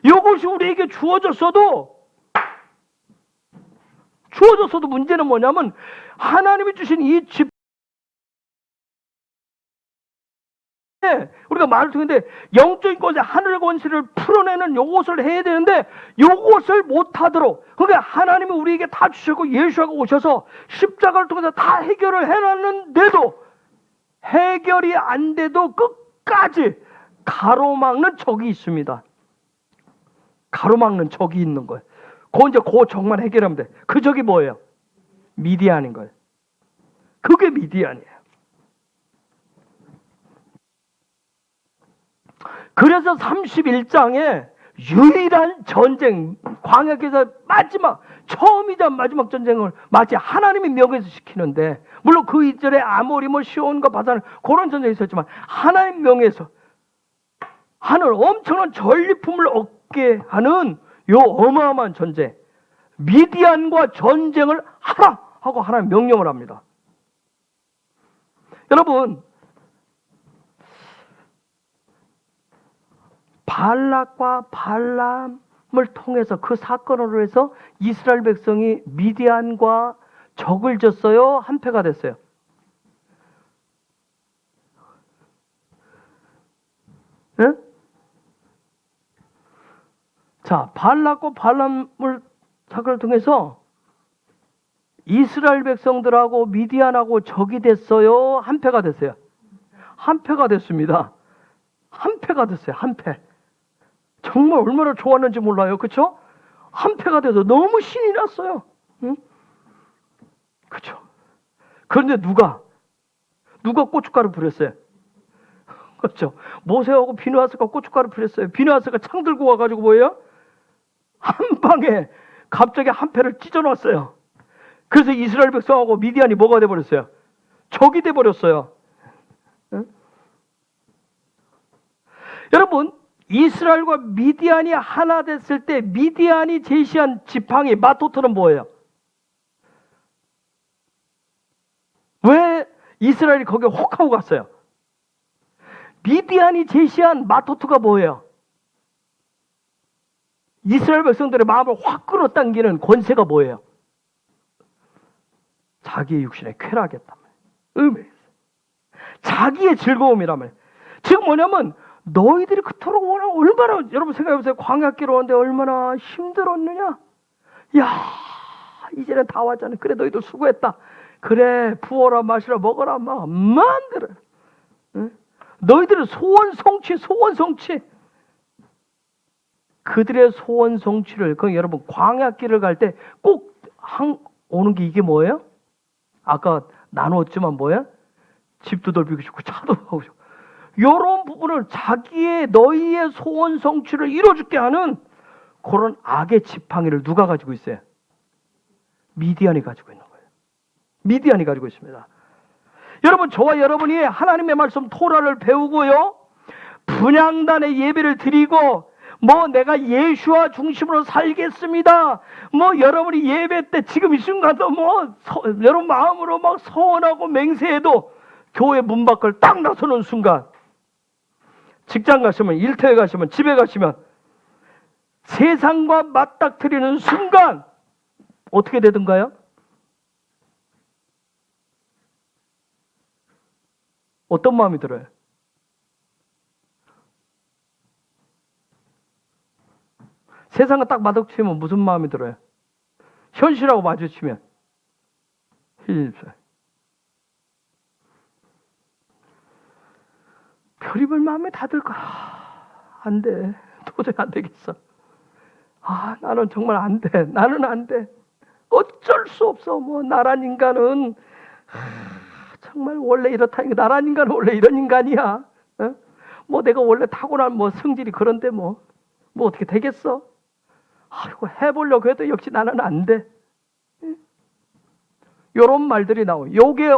[SPEAKER 2] 이것이 우리에게 주어졌어도 문제는 뭐냐면 하나님이 주신 이 집 우리가 말을 통했는데 영적인 권세, 하늘의 권세를 풀어내는 요것을 해야 되는데 요것을 못하도록 그러니까 하나님이 우리에게 다 주셨고 예수가 오셔서 십자가를 통해서 다 해결을 해놨는데도 해결이 안 돼도 끝까지 가로막는 적이 있습니다. 가로막는 적이 있는 거예요. 그 적만 해결하면 돼. 그 적이 뭐예요? 미디안인 거예요. 그게 미디안이에요. 그래서 31장에 유일한 전쟁, 광야에서 처음이자 마지막 전쟁을 마치 하나님의 명예에서 시키는데, 물론 그 이전에 아모리, 시온과 바산 그런 전쟁이 있었지만 하나님 명예에서 하늘 엄청난 전리품을 얻게 하는 요 어마어마한 전쟁, 미디안과 전쟁을 하라 하고 하나님 명령을 합니다. 여러분, 발락과 발람을 통해서 그 사건으로 해서 이스라엘 백성이 미디안과 적을 졌어요? 한패가 됐어요? 네? 자, 발락과 발람을 사건을 통해서 이스라엘 백성들하고 미디안하고 적이 됐어요? 한패가 됐어요? 한패가 됐습니다. 한패가 됐어요. 한패. 정말 얼마나 좋았는지 몰라요. 그렇죠? 한패가 돼서 너무 신이 났어요. 응? 그렇죠? 그런데 누가 고춧가루 뿌렸어요? 그렇죠? 모세하고 비누아스가 고춧가루 뿌렸어요. 비누아스가 창 들고 와가지고 뭐예요? 한 방에 갑자기 한패를 찢어놨어요. 그래서 이스라엘 백성하고 미디안이 뭐가 돼버렸어요? 적이 돼버렸어요. 응? 여러분, 이스라엘과 미디안이 하나 됐을 때 미디안이 제시한 지팡이 마토트는 뭐예요? 왜 이스라엘이 거기에 혹하고 갔어요? 미디안이 제시한 마토트가 뭐예요? 이스라엘 백성들의 마음을 확 끌어당기는 권세가 뭐예요? 자기의 육신의 쾌락이었단 말이에요. 음해. 자기의 즐거움이란 말이에요. 지금 뭐냐면 너희들이 그토록 얼마나 여러분 생각해보세요. 광야길을 오는데 얼마나 힘들었느냐. 야, 이제는 다 왔잖아. 그래 너희들 수고했다. 그래 부어라 마시라 먹어라 막 마음대로. 응? 너희들은 소원 성취. 그들의 소원 성취를 여러분 광야길을 갈 때 꼭 오는 게 이게 뭐예요? 아까 나누었지만 뭐예요? 집도 넓히고 싶고 차도 하고 싶고 이런 부분을 너희의 소원 성취를 이뤄줄게 하는 그런 악의 지팡이를 누가 가지고 있어요? 미디안이 가지고 있는 거예요. 미디안이 가지고 있습니다. 여러분, 저와 여러분이 하나님의 말씀 토라를 배우고요, 분향단의 예배를 드리고 내가 예수와 중심으로 살겠습니다. 여러분이 예배 때 지금 이 순간도 여러분 마음으로 막 서원하고 맹세해도 교회 문 밖을 딱 나서는 순간, 직장 가시면, 일터에 가시면, 집에 가시면 세상과 맞닥뜨리는 순간 어떻게 되던가요? 어떤 마음이 들어요? 세상과 딱 마주치면 무슨 마음이 들어요? 현실하고 마주치면 별의별 마음이 다 들까? 안 돼. 도저히 안 되겠어. 나는 정말 안 돼. 나는 안 돼. 어쩔 수 없어. 나란 인간은 정말 원래 이렇다니까. 나란 인간은 원래 이런 인간이야. 내가 원래 타고난 성질이 그런데 어떻게 되겠어? 아이고, 해보려고 해도 역시 나는 안 돼. 이런 말들이 나와요. 요게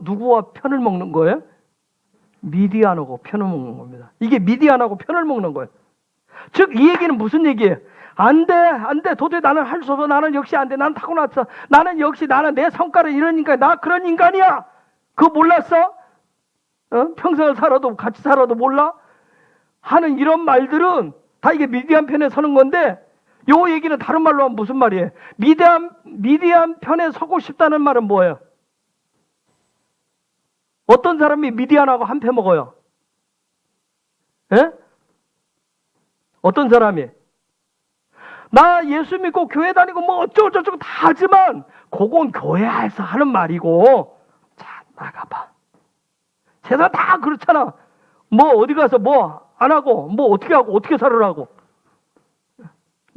[SPEAKER 2] 누구와 편을 먹는 거예요? 미디안하고 편을 먹는 겁니다. 이게 미디안하고 편을 먹는 거예요. 즉, 이 얘기는 무슨 얘기예요? 안 돼. 도저히 나는 할 수 없어. 나는 역시 안 돼. 나는 타고났어. 나는 내 성깔은 이런 인간, 나 그런 인간이야. 그거 몰랐어? 평생을 살아도, 같이 살아도 몰라? 하는 이런 말들은 다 이게 미디안 편에 서는 건데, 요 얘기는 다른 말로 하면 무슨 말이에요? 미디안 편에 서고 싶다는 말은 뭐예요? 어떤 사람이 미디안하고 한패 먹어요? 예? 어떤 사람이? 나 예수 믿고 교회 다니고 어쩌고저쩌고 다 하지만 그건 교회에서 하는 말이고, 자, 나가봐. 세상 다 그렇잖아. 어디 가서 안 하고 어떻게 하고 어떻게 살으라고.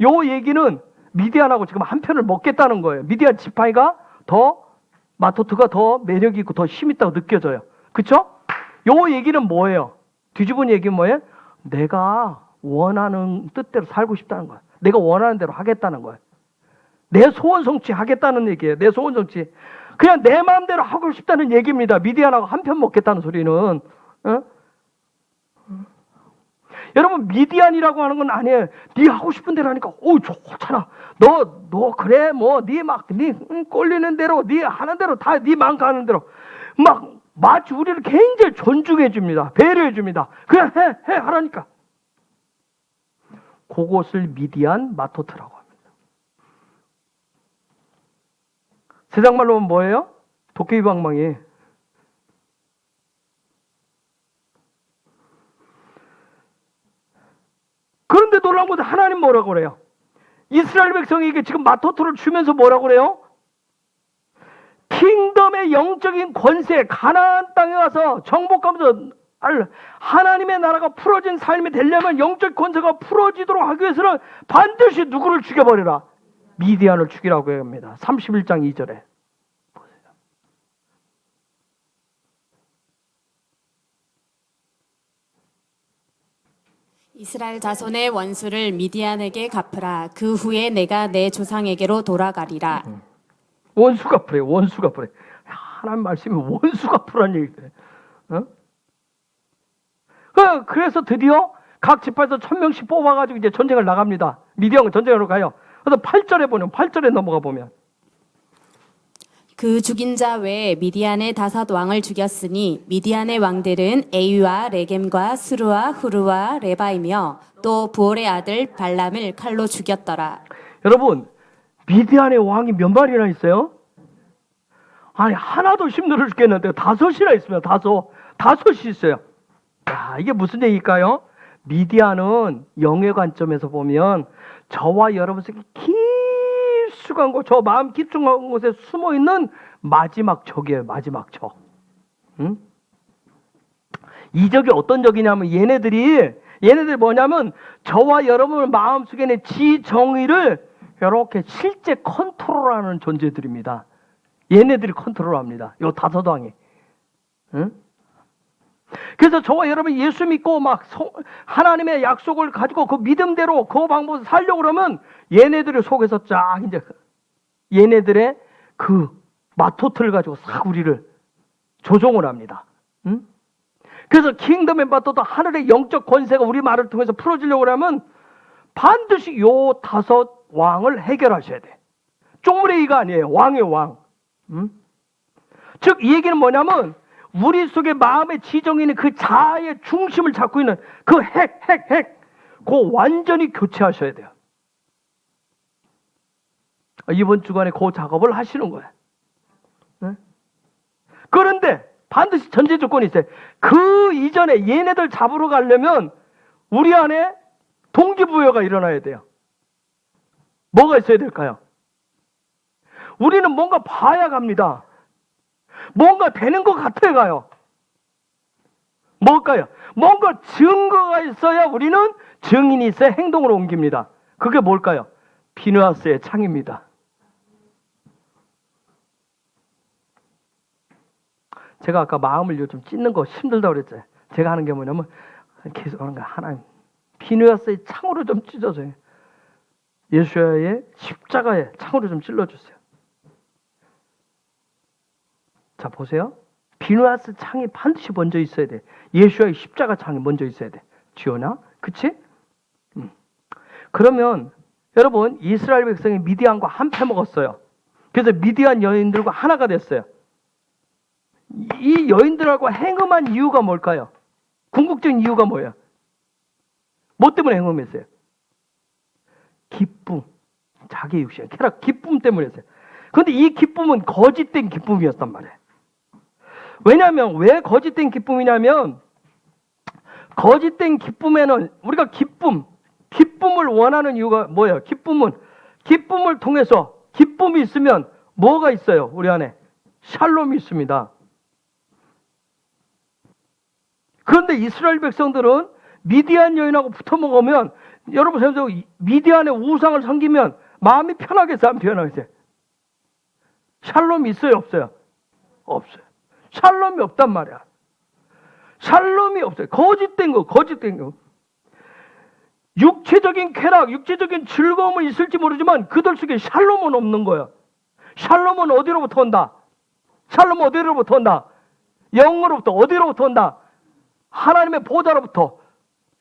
[SPEAKER 2] 요 얘기는 미디안하고 지금 한 편을 먹겠다는 거예요. 미디안 지팡이가 마토트가 더 매력 있고 더 힘 있다고 느껴져요. 그쵸? 요 얘기는 뭐예요? 뒤집은 얘기는 뭐예요? 내가 원하는 뜻대로 살고 싶다는 거야. 내가 원하는 대로 하겠다는 거야. 내 소원 성취 하겠다는 얘기예요. 내 소원 성취. 그냥 내 마음대로 하고 싶다는 얘기입니다. 미디안하고 한 편 먹겠다는 소리는. 여러분, 미디안이라고 하는 건 아니에요. 네 하고 싶은 대로 하니까 좋잖아. 너 그래 네 꼴리는 대로 네 하는 대로 다 네 마음 가는 대로 마치 우리를 굉장히 존중해 줍니다. 배려해 줍니다. 그냥 해 하라니까. 그곳을 미디안 마토트라고 합니다. 세상 말로 하면 뭐예요? 도깨비방망이. 그런데 놀라운 것은 하나님 뭐라고 그래요? 이스라엘 백성에게 지금 마토트를 주면서 뭐라고 그래요? 킹덤의 영적인 권세, 가나안 땅에 와서 정복하면서 하나님의 나라가 풀어진 삶이 되려면 영적 권세가 풀어지도록 하기 위해서는 반드시 누구를 죽여버리라? 미디안을 죽이라고 합니다. 31장 2절에.
[SPEAKER 3] 이스라엘 자손의 원수를 미디안에게 갚으라. 그 후에 내가 내 조상에게로 돌아가리라.
[SPEAKER 2] 원수 갚으래, 원수 갚으래. 하나님 말씀이 원수 갚으라는 얘기래. 어? 그래서 드디어 각 지파에서 1000명씩 뽑아가지고 이제 전쟁을 나갑니다. 미디안 전쟁으로 가요. 그래서 8절에 넘어가 보면.
[SPEAKER 3] 그 죽인 자 외에 미디안의 다섯 왕을 죽였으니 미디안의 왕들은 에위와 레겜과 스루와 후르와 레바이며 또 부올의 아들 발람을 칼로 죽였더라.
[SPEAKER 2] 여러분, 미디안의 왕이 몇 마리나 있어요? 아니, 하나도 힘들어 죽겠는데 다섯이나 있으면 다섯이 있어요. 야, 이게 무슨 얘기일까요? 미디안은 영의 관점에서 보면 저와 여러분 속에 깊숙한 곳, 저 마음 깊숙한 곳에 숨어 있는 마지막 적이에요. 마지막 적. 응? 이 적이 어떤 적이냐면 얘네들이 뭐냐면 저와 여러분 마음 속에 있는 지정의를 이렇게 실제 컨트롤하는 존재들입니다. 얘네들이 컨트롤합니다. 요 다섯 왕이. 응? 그래서 저와 여러분 예수 믿고 막 하나님의 약속을 가지고 그 믿음대로 그 방법으로 살려고 그러면 얘네들의 속에서 쫙 이제 얘네들의 그 마토트를 가지고 싹 우리를 조종을 합니다. 응? 그래서 킹덤의 마토트, 하늘의 영적 권세가 우리 말을 통해서 풀어지려고 하면 반드시 요 다섯 왕을 해결하셔야 돼. 쪼무레이가 아니에요. 왕의 왕. 응? 즉 이 얘기는 뭐냐면 우리 속에 마음의 지정이 있는 그 자아의 중심을 잡고 있는 그 그 완전히 교체하셔야 돼요. 이번 주간에 그 작업을 하시는 거예요. 네? 그런데 반드시 전제 조건이 있어요. 그 이전에 얘네들 잡으러 가려면 우리 안에 동기부여가 일어나야 돼요. 뭐가 있어야 될까요? 우리는 뭔가 봐야 갑니다. 뭔가 되는 것 같아 가요. 뭘까요? 뭔가 증거가 있어야 우리는 증인이 있어야 행동으로 옮깁니다. 그게 뭘까요? 비누아스의 창입니다. 제가 아까 마음을 요즘 찢는 거 힘들다고 그랬잖아요. 제가 하는 게 뭐냐면 계속 하는 거 하나님 비누아스의 창으로 좀 찢어줘요. 예수야의 십자가에 창으로 좀 찔러주세요. 자, 보세요. 비누아스 창이 반드시 먼저 있어야 돼. 예수와의 십자가 창이 먼저 있어야 돼. 지연아, 그치? 그러면 여러분 이스라엘 백성이 미디안과 한패 먹었어요. 그래서 미디안 여인들과 하나가 됐어요. 이 여인들하고 행음한 이유가 뭘까요? 궁극적인 이유가 뭐예요? 뭐 때문에 행음했어요? 기쁨. 자기 육신, 쾌락, 기쁨 때문에 했어요. 그런데 이 기쁨은 거짓된 기쁨이었단 말이에요. 왜냐하면 왜 거짓된 기쁨이냐면 거짓된 기쁨에는 우리가 기쁨을 원하는 이유가 뭐예요? 기쁨을 통해서 기쁨이 있으면 뭐가 있어요? 우리 안에 샬롬이 있습니다. 그런데 이스라엘 백성들은 미디안 여인하고 붙어 먹으면 여러분 생각해보세요. 미디안의 우상을 섬기면 마음이 편하겠어요? 안 편하겠어요? 샬롬이 있어요? 없어요? 없어요. 샬롬이 없단 말이야. 샬롬이 없어요. 거짓된 거. 육체적인 쾌락, 육체적인 즐거움은 있을지 모르지만 그들 속에 샬롬은 없는 거예요. 샬롬은 어디로부터 온다? 샬롬은 어디로부터 온다? 영으로부터. 어디로부터 온다? 하나님의 보좌로부터.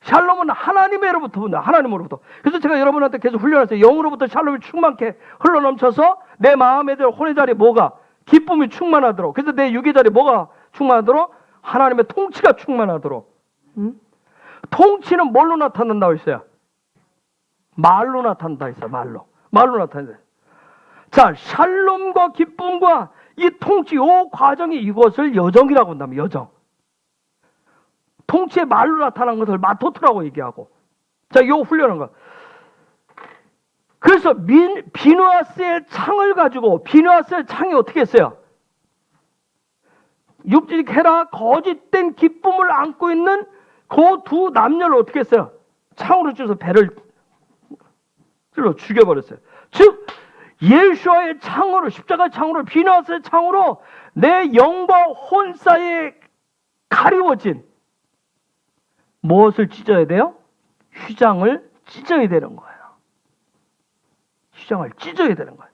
[SPEAKER 2] 샬롬은 하나님으로부터 온다. 하나님으로부터. 그래서 제가 여러분한테 계속 훈련했어요. 영으로부터 샬롬이 충만케 흘러넘쳐서 내 마음에 대한 혼의 자리에 뭐가? 기쁨이 충만하도록. 그래서 내 육의 자리에 뭐가 충만하도록? 하나님의 통치가 충만하도록. 통치는 뭘로 나타난다고 했어요? 말로 나타난다 했어요. 말로 나타난다. 자, 샬롬과 기쁨과 이 통치, 요 과정이 이것을 여정이라고 한다면 여정. 통치의 말로 나타난 것을 마토트라고 얘기하고. 자, 요 훈련한 거. 그래서 비누아스의 창을 가지고, 비누아스의 창이 어떻게 했어요? 육지직 헤라 거짓된 기쁨을 안고 있는 그 두 남녀를 어떻게 했어요? 창으로 찔러서 배를 찔러 죽여버렸어요. 즉 예수와의 창으로, 십자가 창으로, 비누아스의 창으로 내 영과 혼 사이에 가리워진 무엇을 찢어야 돼요? 휘장을 찢어야 되는 거예요. 휘장을 찢어야 되는 거예요.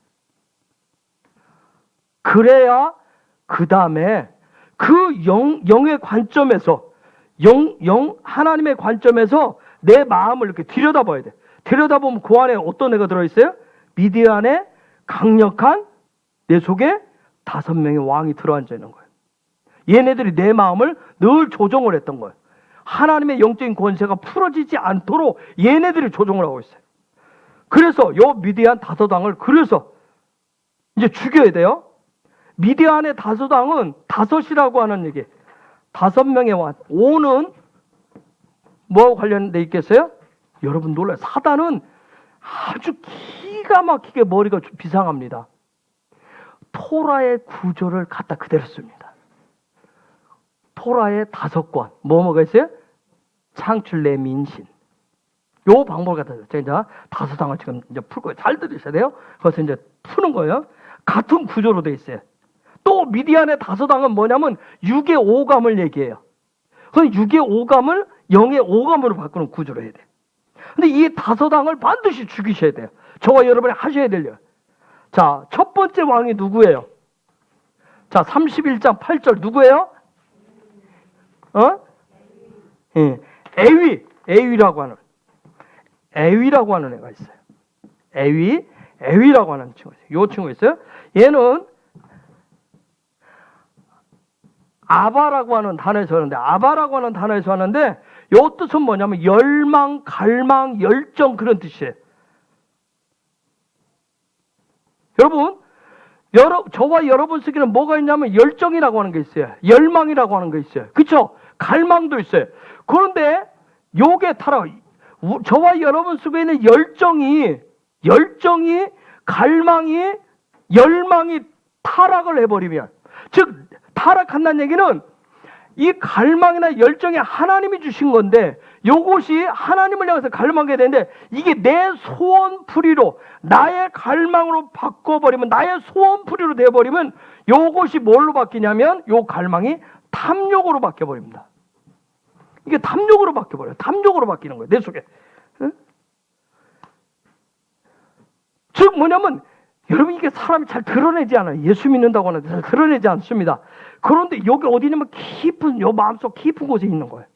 [SPEAKER 2] 그래야 그 다음에 그 영의 관점에서 하나님의 관점에서 내 마음을 이렇게 들여다봐야 돼. 들여다보면 그 안에 어떤 애가 들어있어요? 미디안에 강력한 내 속에 5명의 왕이 들어앉아 있는 거예요. 얘네들이 내 마음을 늘 조종을 했던 거예요. 하나님의 영적인 권세가 풀어지지 않도록 얘네들이 조종을 하고 있어요. 그래서 요 미디안 5왕을 그래서 이제 죽여야 돼요. 미디안의 5왕은 5이라고 하는 얘기. 5명의 왕. 5는 뭐하고 관련돼 있겠어요? 여러분 놀라요. 사단은 아주 기가 막히게 머리가 비상합니다. 토라의 구조를 갖다 그대로 씁니다. 토라의 5권. 뭐가 있어요? 창출 내 민신. 요 방법을 갖다 써요. 자, 5왕을 지금 이제 풀고 잘 들으셔야 돼요. 그래서 이제 푸는 거예요. 같은 구조로 돼 있어요. 또 미디안의 5왕은 뭐냐면 6의 오감을 얘기해요. 그 6의 오감을 0의 오감으로 바꾸는 구조로 해야 돼요. 근데 이 5왕을 반드시 죽이셔야 돼요. 저와 여러분이 하셔야 돼요. 자, 첫 번째 왕이 누구예요? 자, 31장 8절 누구예요? 예. 에위라고 하는 애가 있어요. 에위라고 하는 친구가 있어요. 요 친구가 있어요. 얘는 아바라고 하는 단어에서 하는데, 아바라고 하는 단어에서 하는데, 요 뜻은 뭐냐면 열망, 갈망, 열정 그런 뜻이에요. 여러분, 저와 여러분 속에는 뭐가 있냐면 열정이라고 하는 게 있어요. 열망이라고 하는 게 있어요. 그렇죠? 갈망도 있어요. 그런데 요게 저와 여러분 속에 있는 열정이, 갈망이, 열망이 타락을 해버리면, 즉 타락한다는 얘기는 이 갈망이나 열정이 하나님이 주신 건데 요것이 하나님을 향해서 갈망하게 되는데 이게 내 소원풀이로 나의 갈망으로 바꿔버리면 나의 소원풀이로 되어버리면 요것이 뭘로 바뀌냐면 요 갈망이 탐욕으로 바뀌어버립니다. 이게 탐욕으로 바뀌어버려요. 탐욕으로 바뀌는 거예요. 내 속에. 응? 즉 뭐냐면 여러분 이게 사람이 잘 드러내지 않아요. 예수 믿는다고 하는데 잘 드러내지 않습니다. 그런데 여기 어디냐면 깊은 요 마음속 깊은 곳에 있는 거예요.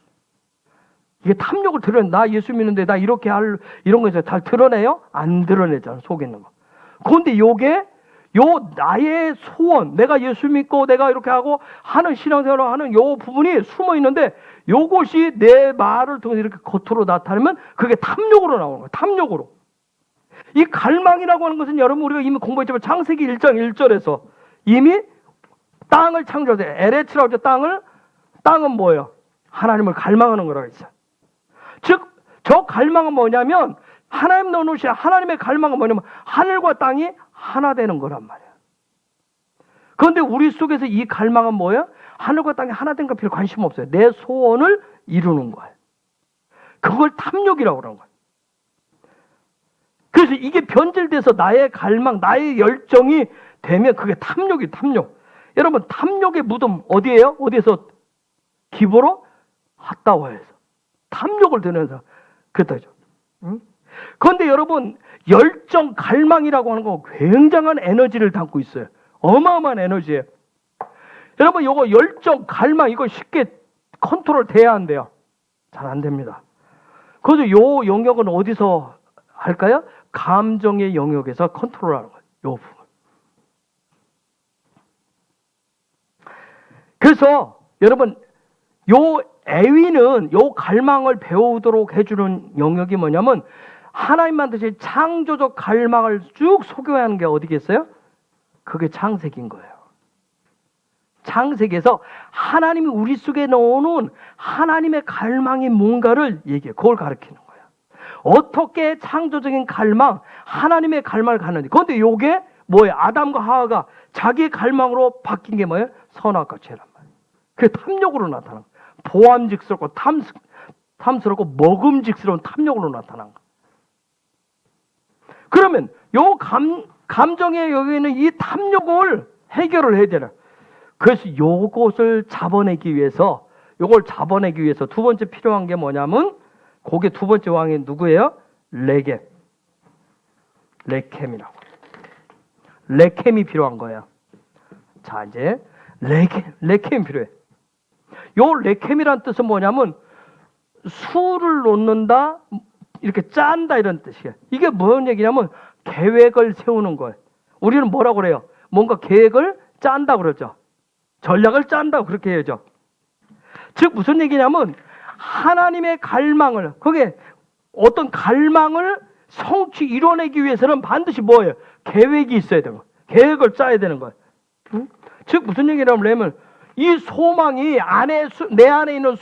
[SPEAKER 2] 이게 탐욕을 드러내. 나 예수 믿는데 나 이렇게 이런 거에서 잘 드러내요? 안 드러내잖아. 속에 있는 거. 그런데 요게 나의 소원, 내가 예수 믿고 내가 이렇게 하고 하는 신앙생활을 하는 요 부분이 숨어 있는데 요것이 내 말을 통해서 이렇게 겉으로 나타내면 그게 탐욕으로 나오는 거예요. 탐욕으로. 이 갈망이라고 하는 것은 여러분 우리가 이미 공부했지만 창세기 1장 1절에서 이미 땅을 창조해서 에레츠라고 하죠. 땅은 뭐예요? 하나님을 갈망하는 거라고 했어요. 즉 저 갈망은 뭐냐면 하나님 넣어놓으신 하나님의 갈망은 뭐냐면 하늘과 땅이 하나 되는 거란 말이에요. 그런데 우리 속에서 이 갈망은 뭐예요? 하늘과 땅이 하나 된 거 별로 관심 없어요. 내 소원을 이루는 거예요. 그걸 탐욕이라고 그러는 거예요. 그래서 이게 변질돼서 나의 갈망, 나의 열정이 되면 그게 탐욕이에요. 탐욕. 여러분 탐욕의 무덤 어디예요? 어디에서 기보로? 핫다워에서 탐욕을 드면서 그랬다죠. 응? 그런데 여러분 열정, 갈망이라고 하는 거 굉장한 에너지를 담고 있어요. 어마어마한 에너지예요. 여러분 이거 열정, 갈망 이거 쉽게 컨트롤 돼야 한대요. 잘 안 됩니다. 그래서 요 영역은 어디서 할까요? 감정의 영역에서 컨트롤하는 거예요. 요 부분. 그래서 여러분 요 애위는 요 갈망을 배우도록 해주는 영역이 뭐냐면 하나님 만드신 창조적 갈망을 쭉 소개하는 게 어디겠어요? 그게 창세기인 거예요. 창세기에서 하나님이 우리 속에 넣어놓은 하나님의 갈망이 뭔가를 얘기해요. 그걸 가르치는 거예요. 어떻게 창조적인 갈망, 하나님의 갈망을 갖는지. 그런데 이게 뭐예요? 아담과 하와가 자기의 갈망으로 바뀐 게 뭐예요? 선악과 죄란 말이에요. 그게 탐욕으로 나타난 거예요. 보암직스럽고 탐스럽고 먹음직스러운 탐욕으로 나타난 거예요. 그러면 요 감정에 여기 있는 이 탐욕을 해결을 해야 되나? 그래서 요것을 잡아내기 위해서, 요걸 잡아내기 위해서 두 번째 필요한 게 뭐냐면, 그게 두 번째 왕이 누구예요? 레켐이라고. 레켐이 필요한 거예요. 자, 이제 레켐이 필요해. 요 레켐이란 뜻은 뭐냐면 수를 놓는다, 이렇게 짠다 이런 뜻이에요. 이게 무슨 얘기냐면 계획을 세우는 거예요. 우리는 뭐라고 그래요? 뭔가 계획을 짠다 그러죠. 전략을 짠다 그렇게 해야죠. 즉 무슨 얘기냐면 하나님의 갈망을, 그게 어떤 갈망을 이뤄내기 위해서는 반드시 뭐예요? 계획이 있어야 되는 거예요. 계획을 짜야 되는 거예요. 즉 무슨 얘기냐면 이 소망이 내 안에 있는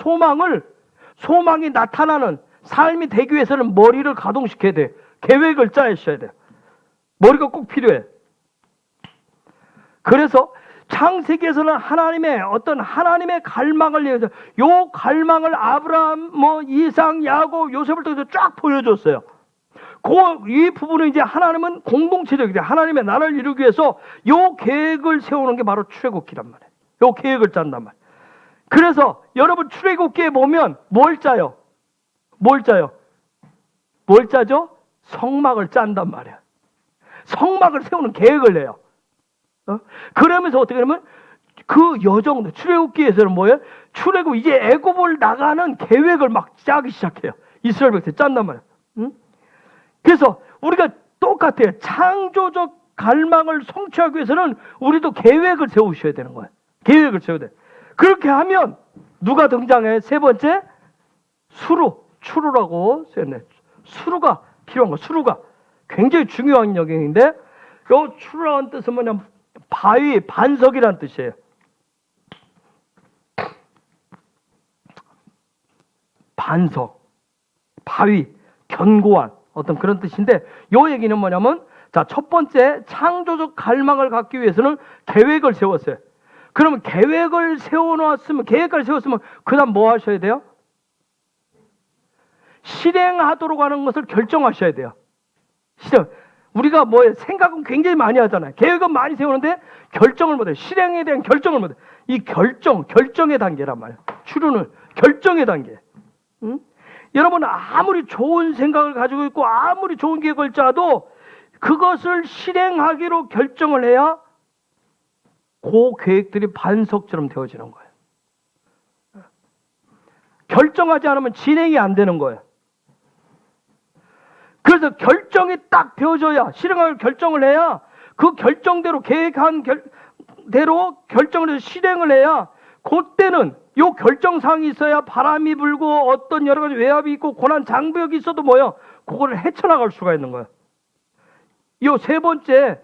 [SPEAKER 2] 소망이 나타나는 삶이 되기 위해서는 머리를 가동시켜야 돼. 계획을 짜셔야 돼. 머리가 꼭 필요해. 그래서 창세기에서는 하나님의 갈망을 얘기해서 요 갈망을 아브라함, 이삭, 야곱, 요셉을 통해서 쫙 보여줬어요. 이 부분은 이제 하나님은 공동체적이죠. 하나님의 나라를 이루기 위해서 요 계획을 세우는 게 바로 출애굽기란 말이에요. 요 계획을 짠단 말이에요. 그래서 여러분 출애굽기에 보면 뭘 짜요? 뭘 짜죠? 성막을 짠단 말이에요. 성막을 세우는 계획을 내요. 그러면서 어떻게 하냐면 그 여정도 출애굽기에서는 뭐예요? 이제 애굽을 나가는 계획을 막 짜기 시작해요. 이스라엘 백성이 짠단 말이에요. 그래서 우리가 똑같아요. 창조적 갈망을 성취하기 위해서는 우리도 계획을 세우셔야 되는 거예요. 계획을 세워야 돼. 그렇게 하면 누가 등장해? 세 번째, 추루라고 쓰였네. 수루가 필요한 거. 수루가 굉장히 중요한 영역인데, 요 추루라는 뜻은 뭐냐면 바위, 반석이라는 뜻이에요. 반석, 바위, 견고한 어떤 그런 뜻인데, 요 얘기는 뭐냐면, 자, 첫 번째 창조적 갈망을 갖기 위해서는 계획을 세웠어요. 그러면 계획까지 세웠으면 그 다음 뭐 하셔야 돼요? 실행하도록 하는 것을 결정하셔야 돼요. 우리가 생각은 굉장히 많이 하잖아요. 계획은 많이 세우는데 결정을 못해요. 실행에 대한 결정을 못해요. 이 결정의 단계란 말이에요. 추론을 결정의 단계. 여러분 아무리 좋은 생각을 가지고 있고 아무리 좋은 계획을 짜도 그것을 실행하기로 결정을 해야 그 계획들이 반석처럼 되어지는 거예요. 결정하지 않으면 진행이 안 되는 거예요. 그래서 결정이 딱 되어져야, 실행할 결정을 해야, 그 결정대로 계획한 대로 결정을 해서 실행을 해야, 그때는 요 결정사항이 있어야 바람이 불고 어떤 여러 가지 외압이 있고 고난 장벽이 있어도 그거를 헤쳐나갈 수가 있는 거예요. 요 세 번째,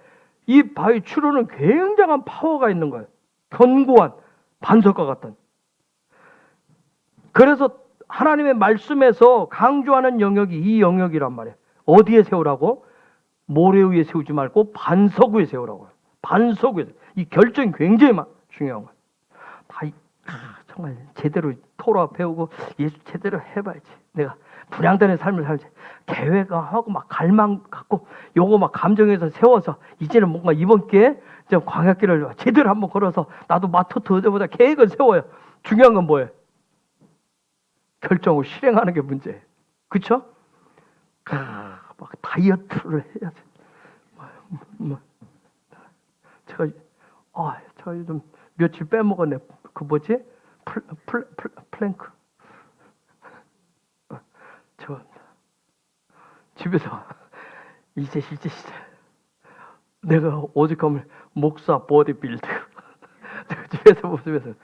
[SPEAKER 2] 이 바위 추루는 굉장한 파워가 있는 거예요. 견고한 반석과 같은. 그래서 하나님의 말씀에서 강조하는 영역이 이 영역이란 말이에요. 어디에 세우라고? 모래 위에 세우지 말고 반석 위에 세우라고. 반석 위에. 이 결정이 굉장히 중요한 거예요. 정말 제대로 토라 배우고 예수 제대로 해봐야지. 내가 분양단의 삶을 살지. 계획하고 막 갈망 갖고 요거 막 감정에서 세워서 이제는 뭔가 이번 기회에 좀 광야길을 제대로 한번 걸어서 나도 마토트 얻어보자 계획을 세워요. 중요한 건 뭐예요? 결정을 실행하는 게 문제예요. 그렇죠? 막 다이어트를 해야 돼. 제가 요즘 며칠 빼먹었네. 그 뭐지? 플랭크. 저 집에서 이제 내가 오죽하면 목사 보디빌더. 제가 집에서 보면서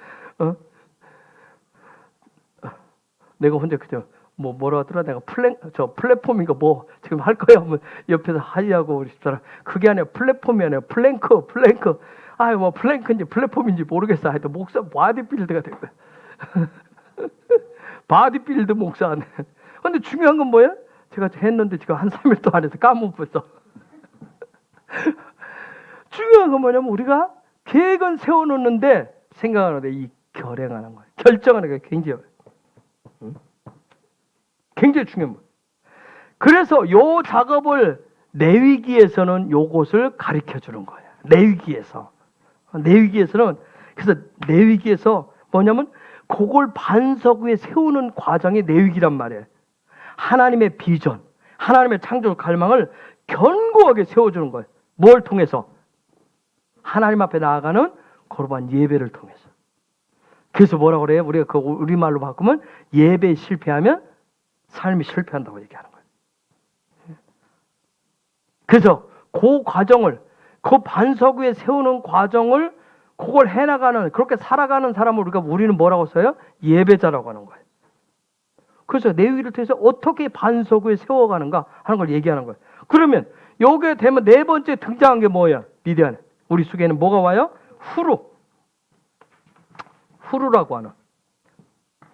[SPEAKER 2] 내가 혼자 그냥 뭐라 하더라? 내가 플랫폼인가 뭐 지금 할 거야 하면 옆에서 하이하고 우리 집사람 그게 아니라 플랫폼이 아니라 플랭크. 아유 뭐 플랭크인지 플랫폼인지 모르겠어. 하여튼 목사 바디빌드가 된 거야. 바디빌드 목사네. 근데 중요한 건 뭐야? 제가 했는데 지금 한 3일 동안 해서 까먹었어. 중요한 건 뭐냐면 우리가 계획은 세워놓는데 생각하는데 이 결행하는 거야. 결정하는 게 굉장히 중요한 거예요. 그래서 요 작업을 레위기에서는 요것을 가르쳐 주는 거예요. 레위기에서는 그래서 레위기에서 뭐냐면 그걸 반석 위에 세우는 과정이 레위기란 말이에요. 하나님의 비전, 하나님의 창조 갈망을 견고하게 세워주는 거예요. 뭘 통해서? 하나님 앞에 나아가는 거룩한 예배를 통해서. 그래서 뭐라고 그래요? 우리가 그 우리말로 바꾸면 예배에 실패하면 삶이 실패한다고 얘기하는 거예요. 그래서 그 과정을, 그 반석 위에 세우는 과정을 그걸 해나가는, 그렇게 살아가는 사람을 우리는 뭐라고 써요? 예배자라고 하는 거예요. 그래서 레위기를 통해서 어떻게 반석 위에 세워가는가 하는 걸 얘기하는 거예요. 그러면 요게 되면 네 번째 등장한 게 뭐예요? 미디안. 우리 속에는 뭐가 와요? 후루라고 하는.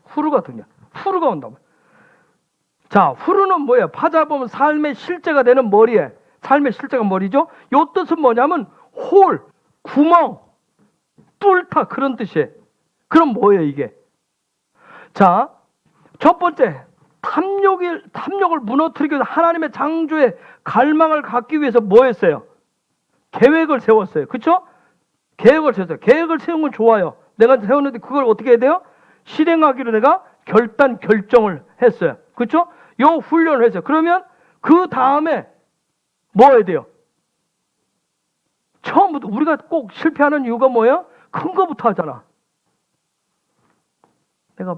[SPEAKER 2] 후루가 등장. 후루가 온다고. 자, 후루는 뭐예요? 파잡으면 삶의 실제가 되는 머리에. 삶의 실제가 머리죠? 요 뜻은 뭐냐면 홀, 구멍, 뚫다 그런 뜻이에요. 그럼 뭐예요 이게? 자, 첫 번째 탐욕을 무너뜨리기 위해서 하나님의 창조의 갈망을 갖기 위해서 뭐 했어요? 계획을 세웠어요. 그렇죠? 계획을 세웠어요. 계획을 세운 건 좋아요. 내가 세웠는데 그걸 어떻게 해야 돼요? 실행하기로 내가 결정을 했어요. 그렇죠? 요 훈련을 했어요. 그러면 그 다음에 뭐 해야 돼요? 처음부터 우리가 꼭 실패하는 이유가 뭐예요? 큰 거부터 하잖아. 내가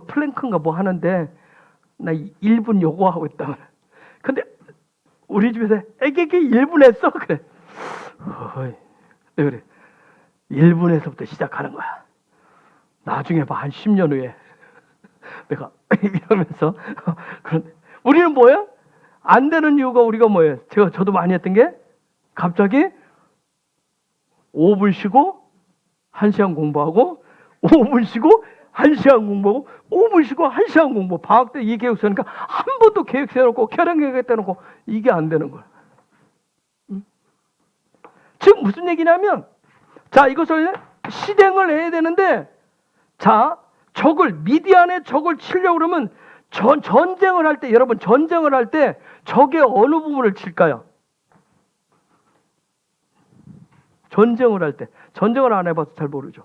[SPEAKER 2] 플랭크인가 뭐 하는데 나 1분 요구하고 있다. 근데 우리 집에서 애기게 1분 했어? 그래. 왜 그래? 1분에서부터 시작하는 거야. 나중에 봐, 한 10년 후에 내가 이러면서 그런데 우리는 뭐야? 안 되는 이유가 우리가 뭐예요? 저도 많이 했던 게 갑자기 5분 쉬고 1시간 공부하고 5분 쉬고 1시간 공부하고 5분 쉬고 1시간 공부. 방학 때 이 계획 세우니까 한 번도 계획 세워놓고 결혼 계획 떼놓고 이게 안 되는 거야. 즉 무슨 얘기냐면 자 이것을 실행을 해야 되는데 자 미디안의 적을 치려고 그러면 전쟁을 할 때 여러분 전쟁을 할 때 적의 어느 부분을 칠까요? 전쟁을 할 때. 전쟁을 안 해봐서 잘 모르죠.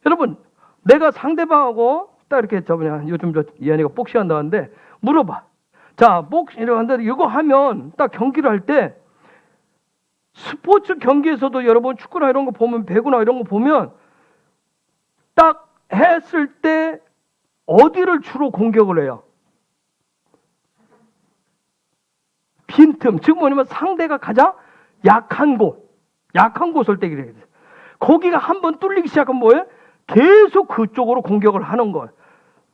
[SPEAKER 2] 여러분 내가 상대방하고 딱 이렇게 요즘 이한이가 복싱 한다는데 물어봐. 자 복싱 이렇게 한다는데 이거 하면 딱 경기를 할 때 스포츠 경기에서도 여러분 축구나 이런 거 보면 배구나 이런 거 보면 딱 했을 때 어디를 주로 공격을 해요? 빈틈. 즉 뭐냐면 상대가 가장 약한 곳을 때리게 돼요. 거기가 한번 뚫리기 시작하면 뭐예요? 계속 그쪽으로 공격을 하는 거예요.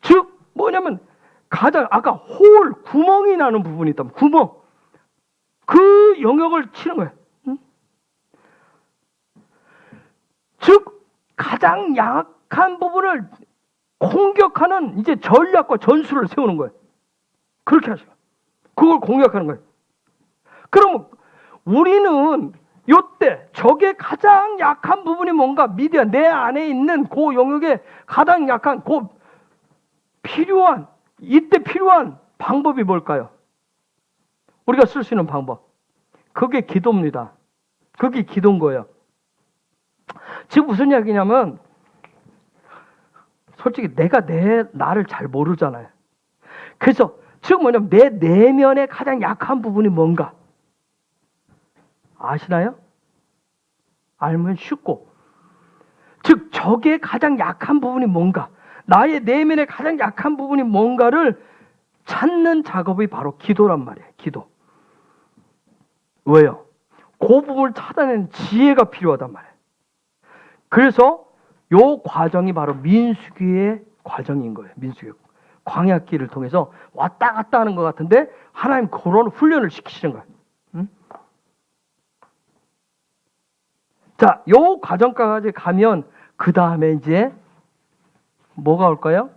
[SPEAKER 2] 즉 뭐냐면 가장 아까 구멍이 나는 부분이 있다면 구멍. 그 영역을 치는 거예요. 즉 가장 약한 부분을 공격하는 이제 전략과 전술을 세우는 거예요. 그렇게 하죠. 그걸 공격하는 거예요. 그러면 우리는 요때 적의 가장 약한 부분이 뭔가 미디안 내 안에 있는 그 영역에 가장 약한 이때 필요한 방법이 뭘까요? 우리가 쓸 수 있는 방법. 그게 기도입니다. 그게 기도인 거예요. 지금 무슨 이야기냐면 솔직히 내가 나를 잘 모르잖아요. 그래서 즉 뭐냐면 내 내면의 가장 약한 부분이 뭔가 아시나요? 알면 쉽고 즉 적의 가장 약한 부분이 뭔가 나의 내면의 가장 약한 부분이 뭔가를 찾는 작업이 바로 기도란 말이에요. 기도. 왜요? 그 부분을 찾아내는 지혜가 필요하단 말이에요. 그래서 요 과정이 바로 민수기의 과정인 거예요. 민수기. 광야길을 통해서 왔다 갔다 하는 것 같은데 하나님 그런 훈련을 시키시는 거예요. 응? 자, 요 과정까지 가면 그 다음에 이제 뭐가 올까요?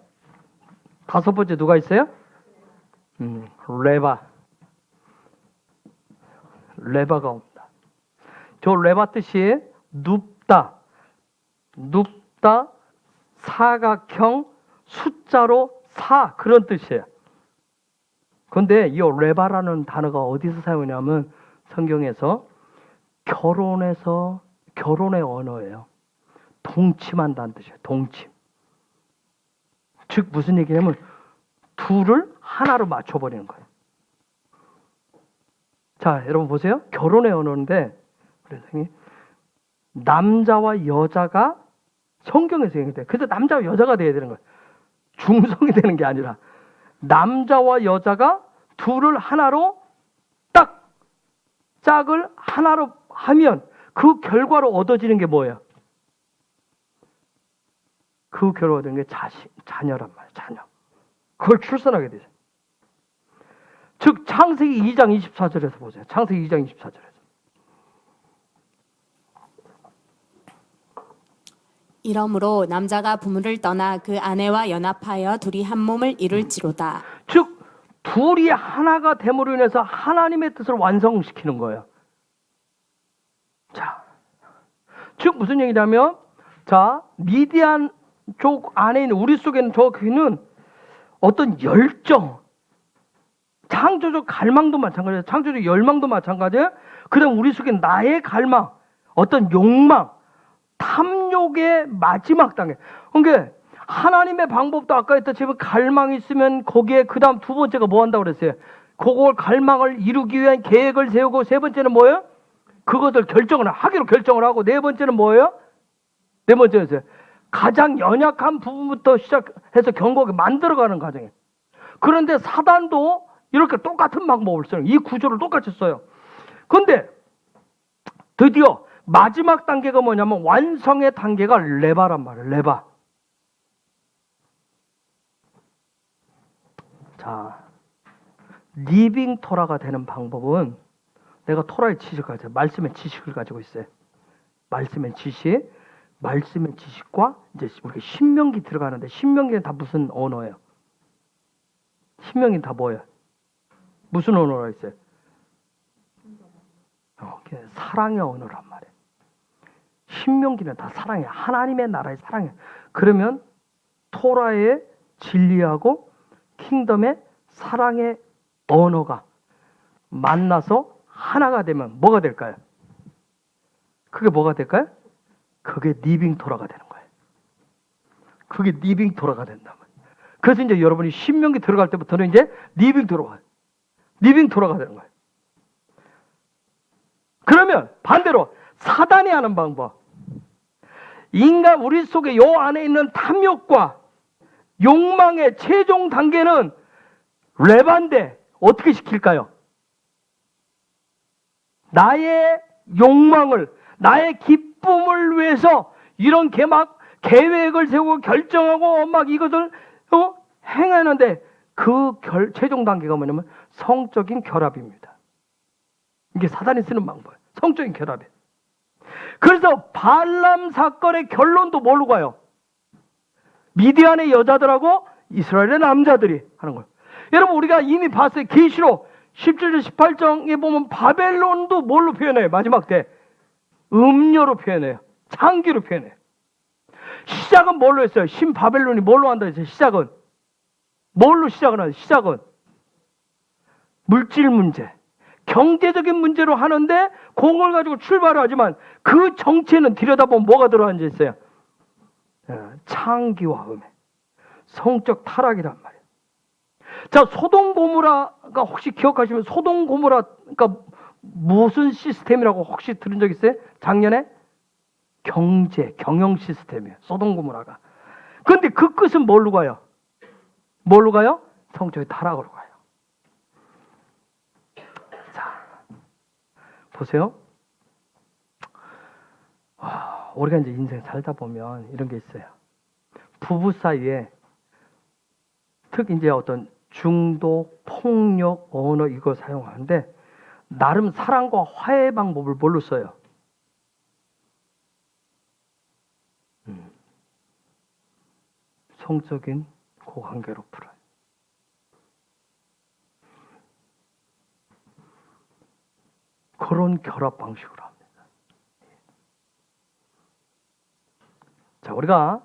[SPEAKER 2] 5번째 누가 있어요? 레바가 옵니다. 저 레바 뜻이 눕다, 사각형, 숫자로 4 그런 뜻이에요. 그런데 이 레바라는 단어가 어디서 사용하냐면 성경에서 결혼의 언어예요. 동침한다는 뜻이에요. 동침. 즉 무슨 얘기냐면 둘을 하나로 맞춰버리는 거예요. 자, 여러분 보세요. 결혼의 언어인데 그래서 남자와 여자가 성경에서 얘기돼. 그래서 남자와 여자가 돼야 되는 거예요. 중성이 되는 게 아니라 남자와 여자가 둘을 하나로 딱 짝을 하나로 하면 그 결과로 얻어지는 게 뭐예요? 그 결과로 얻는 게 자녀란 말이에요. 자녀. 그걸 출산하게 되죠. 즉 창세기 2장 24절에서 보세요. 창세기 2장 24절에서.
[SPEAKER 3] 이러므로 남자가 부모를 떠나 그 아내와 연합하여 둘이 한 몸을 이룰지로다.
[SPEAKER 2] 즉 둘이 하나가 됨으로 인해서 하나님의 뜻을 완성시키는 거예요. 자, 즉 무슨 얘기냐면 자 미디안 쪽 안에 있는 우리 속에 있는 저 귀는 어떤 열정, 창조적 갈망도 마찬가지예요. 창조적 열망도 마찬가지예요. 그다음 우리 속에 나의 갈망, 어떤 욕망, 탐욕의 마지막 단계. 그러니까 하나님의 방법도 아까 했듯이 갈망이 있으면 거기에 그다음 두 번째가 뭐 한다고 그랬어요? 그걸 갈망을 이루기 위한 계획을 세우고 세 번째는 뭐예요? 그것을 하기로 결정을 하고 네 번째는 뭐예요? 네 번째는 가장 연약한 부분부터 시작해서 견고하게 만들어가는 과정이에요. 그런데 사단도 이렇게 똑같은 방법을 써요. 이 구조를 똑같이 써요. 그런데 드디어 마지막 단계가 뭐냐면 완성의 단계가 레바란 말이에요. 레바. 자, 리빙 토라가 되는 방법은 내가 토라의 지식을 가지고 말씀의 지식을 가지고 있어요. 말씀의 지식과 이제 우리 신명기 들어가는데 신명기는 다 무슨 언어예요? 신명기는 다 뭐예요? 무슨 언어가 있어요? 사랑의 언어란 말이에요. 신명기는 다 사랑이에요. 하나님의 나라의 사랑이에요. 그러면 토라의 진리하고 킹덤의 사랑의 언어가 만나서 하나가 되면 뭐가 될까요? 그게 뭐가 될까요? 그게 리빙 토라가 되는 거예요. 그게 리빙 토라가 된다면. 그래서 이제 여러분이 신명기 들어갈 때부터는 이제 리빙 토라가 되는 거예요. 그러면 반대로 사단이 하는 방법. 인간 우리 속에 요 안에 있는 탐욕과 욕망의 최종 단계는 레반데 어떻게 시킬까요? 나의 욕망을, 나의 기쁨을 위해서 이런 계획을 세우고 결정하고 막 이것을 행하는데 그 최종 단계가 뭐냐면 성적인 결합입니다. 이게 사단이 쓰는 방법이에요. 성적인 결합이에요. 그래서 발람 사건의 결론도 뭘로 가요? 미디안의 여자들하고 이스라엘의 남자들이 하는 거예요. 여러분 우리가 이미 봤어요. 계시록 17절 18장에 보면 바벨론도 뭘로 표현해요? 마지막 때 음료로 표현해요. 창기로 표현해요. 시작은 뭘로 했어요? 신바벨론이 뭘로 한다 했어요? 시작은 뭘로 시작을 하죠? 시작은 물질 문제, 경제적인 문제로 하는데 그걸 가지고 출발을 하지만 그 정체는 들여다보면 뭐가 들어앉아 있어요? 창기와 음해, 성적 타락이란 말이에요. 자, 소돔 고모라가 혹시 기억하시면 소돔 고모라가 무슨 시스템이라고 혹시 들은 적 있어요? 작년에? 경영 시스템이에요. 소돔 고모라가. 그런데 그 끝은 뭘로 가요? 뭘로 가요? 성적인 타락으로 가요. 자, 보세요. 우리가 이제 인생 살다 보면 이런 게 있어요. 부부 사이에 특히 이제 어떤 중독, 폭력, 언어 이거 사용하는데 나름 사랑과 화해 방법을 뭘로 써요? 성적인 고관계로 풀어요. 그런 결합 방식으로 합니다. 자, 우리가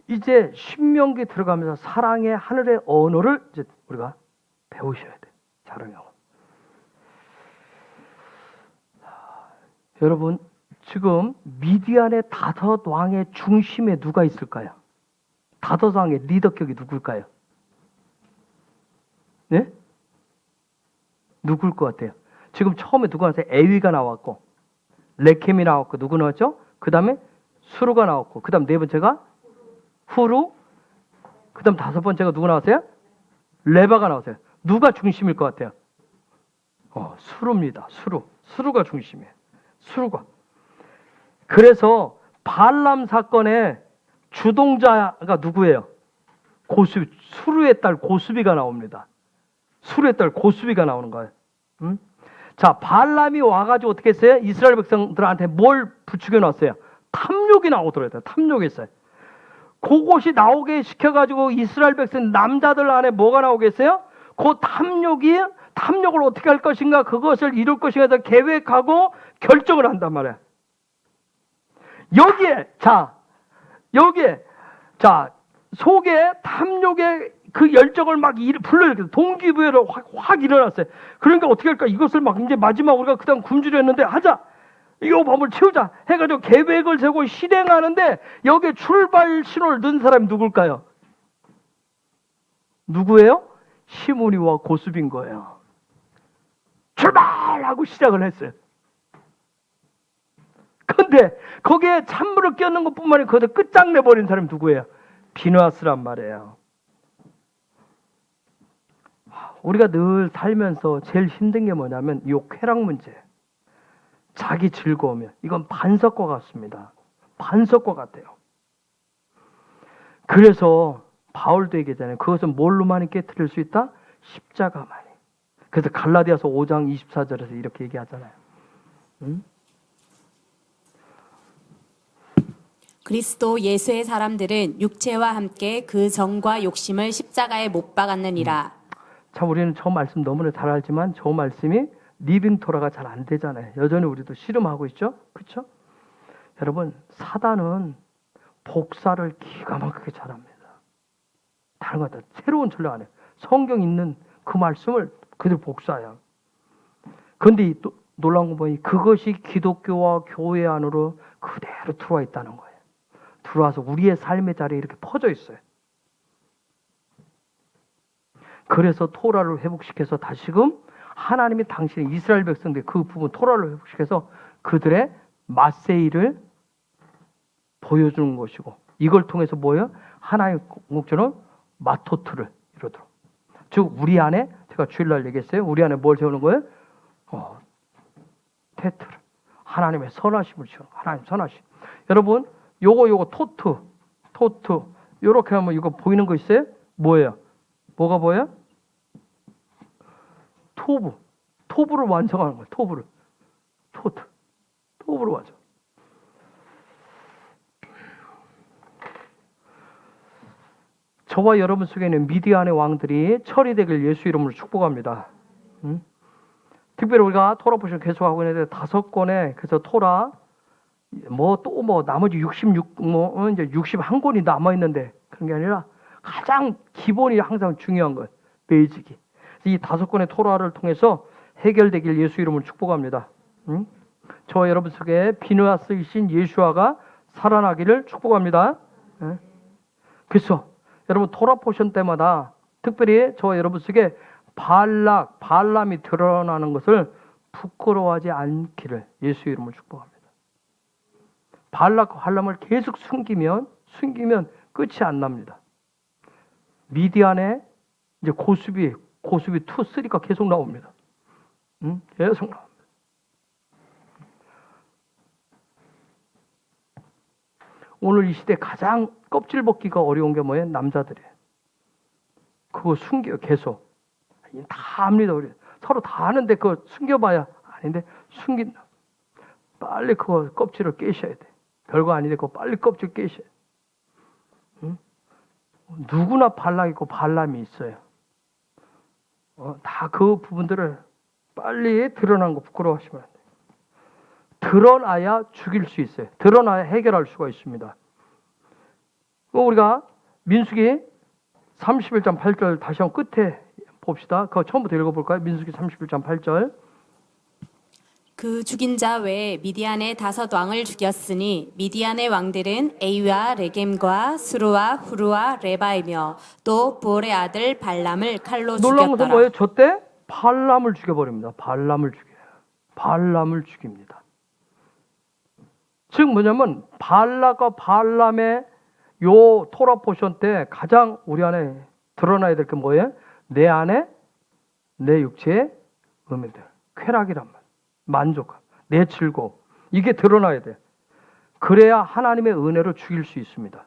[SPEAKER 2] 이제 신명기 들어가면서 사랑의 하늘의 언어를 이제 우리가 배우셔야 돼. 자랑하고. 여러분, 지금 미디안의 다섯 왕의 중심에 누가 있을까요? 다섯 왕의 리더격이 누굴까요? 네? 누굴 것 같아요? 지금 처음에 누가 나왔어요? 에위가 나왔고, 레켐이 나왔고, 누구 나왔죠? 그 다음에 수루가 나왔고, 그 다음 네 번째가 후루, 그 다음 다섯 번째가 누구 나왔어요? 레바가 나왔어요. 누가 중심일 것 같아요? 수루입니다. 수루가 중심이에요. 수루가. 그래서 발람 사건의 주동자가 누구예요? 고수비, 수루의 딸 고수비가 나옵니다. 수루의 딸 고수비가 나오는 거예요. 자, 발람이 와가지고 어떻게 했어요? 이스라엘 백성들한테 뭘 부추겨 놨어요? 탐욕이 나오더라고요. 탐욕이 있어요. 그것이 나오게 시켜가지고 이스라엘 백성 남자들 안에 뭐가 나오겠어요? 그 탐욕을 어떻게 할 것인가, 그것을 이룰 것인가 해서 계획하고 결정을 한단 말이에요. 여기에 속에 탐욕의 그 열정을 막 불러일으켜서 동기부여로 확 일어났어요. 그러니까 어떻게 할까? 이것을 막 이제 마지막 우리가 그 다음 굶주려 했는데 하자. 이거 밤을 채우자 해가지고 계획을 세고 실행하는데 여기에 출발 신호를 넣은 사람이 누굴까요? 누구예요? 시므리와 고수비인 거예요. 출발하고 시작을 했어요. 근데 거기에 찬물을 끼얹는 것뿐만 아니라 거기서 끝장내버린 사람이 누구예요? 비누아스란 말이에요. 우리가 늘 살면서 제일 힘든 게 뭐냐면 이 쾌락 문제, 자기 즐거움이에요. 이건 반석과 같습니다. 반석과 같아요. 그래서 바울도 얘기하잖아요. 그것은 뭘로만이 깨트릴 수 있다? 십자가만이. 그래서 갈라디아서 5장 24절에서 이렇게 얘기하잖아요.
[SPEAKER 3] 그리스도 예수의 사람들은 육체와 함께 그 정과 욕심을 십자가에 못 박았느니라.
[SPEAKER 2] 참 우리는 저 말씀 너무나 잘 알지만 저 말씀이 리빙 토라가 잘 안 되잖아요. 여전히 우리도 씨름하고 있죠. 그렇죠? 여러분, 사단은 복사를 기가 막히게 잘합니다. 다른 것 같아요. 새로운 전략 안 해요. 성경 있는 그 말씀을 그대로 복사해요. 그런데 또 놀라운 건 뭐니? 그것이 기독교와 교회 안으로 그대로 들어와 있다는 거예요. 들어와서 우리의 삶의 자리에 이렇게 퍼져 있어요. 그래서 토라를 회복시켜서 다시금 하나님이 당신의 이스라엘 백성들 그 부분 토라를 회복시켜서 그들의 마세이를 보여주는 것이고, 이걸 통해서 뭐예요? 하나님의 목적은 마토트를 이루도록. 즉 우리 안에, 제가 주일날 얘기했어요. 우리 안에 뭘 세우는 거예요? 테트를. 하나님의 선하심을 세우는 거예요. 하나님 선하심. 여러분, 요거 토트 요렇게 하면 이거 보이는 거 있어요? 뭐예요? 뭐가 보여요? 토부를 완성하는 거예요. 토부를 완성. 저와 여러분 속에는 미디안의 왕들이 처리되길 예수 이름으로 축복합니다. 특별히 우리가 토라 포션 계속하고 있는데 5권에 그래서 토라 나머지 61권이 남아 있는데 그런 게 아니라 가장 기본이 항상 중요한 거예요. 베이직이. 이 5권의 토라를 통해서 해결되길 예수 이름으로 축복합니다. 저와 여러분 속에 비누아스이신 예수아가 살아나기를 축복합니다. 그래서 여러분 토라 포션 때마다 특별히 저와 여러분 속에 발람이 드러나는 것을 부끄러워하지 않기를 예수 이름으로 축복합니다. 발람을 계속 숨기면 끝이 안 납니다. 미디안에 이제 고수비 2, 3가 계속 나옵니다. 계속 나옵니다. 오늘 이 시대 가장 껍질 벗기가 어려운 게 뭐예요? 남자들이에요. 그 그거 숨겨 계속. 다 압니다. 우리 서로 다 아는데 그거 숨겨봐야 아닌데 숨긴다. 빨리 그거 껍질을 깨셔야 돼. 별거 아닌데 그거 빨리 껍질 깨셔야 돼. 응? 누구나 발락 있고 발람이 있어요. 다 그 부분들을 빨리 드러난 거 부끄러워하시면 안 돼요. 드러나야 죽일 수 있어요. 드러나야 해결할 수가 있습니다. 우리가 민수기 31장 8절 다시 한번 끝에 봅시다. 그거 처음부터 읽어볼까요? 민수기 31장 8절.
[SPEAKER 3] 그 죽인 자 외에 미디안의 5 왕을 죽였으니 미디안의 왕들은 에이와 레겜과 수루와 후루와 레바이며 또 부올의 아들 발람을 칼로
[SPEAKER 2] 놀라운 것은
[SPEAKER 3] 죽였더라.
[SPEAKER 2] 뭐예요? 저때 발람을 죽여버립니다. 발람을 죽여요. 발람을 죽입니다. 즉 뭐냐면 발락과 발람의 요 토라 포션 때 가장 우리 안에 드러나야 될 게 뭐예요? 내 안에 내 육체의 의미들, 쾌락이란 말, 만족감, 내 즐거움, 이게 드러나야 돼. 그래야 하나님의 은혜로 죽일 수 있습니다.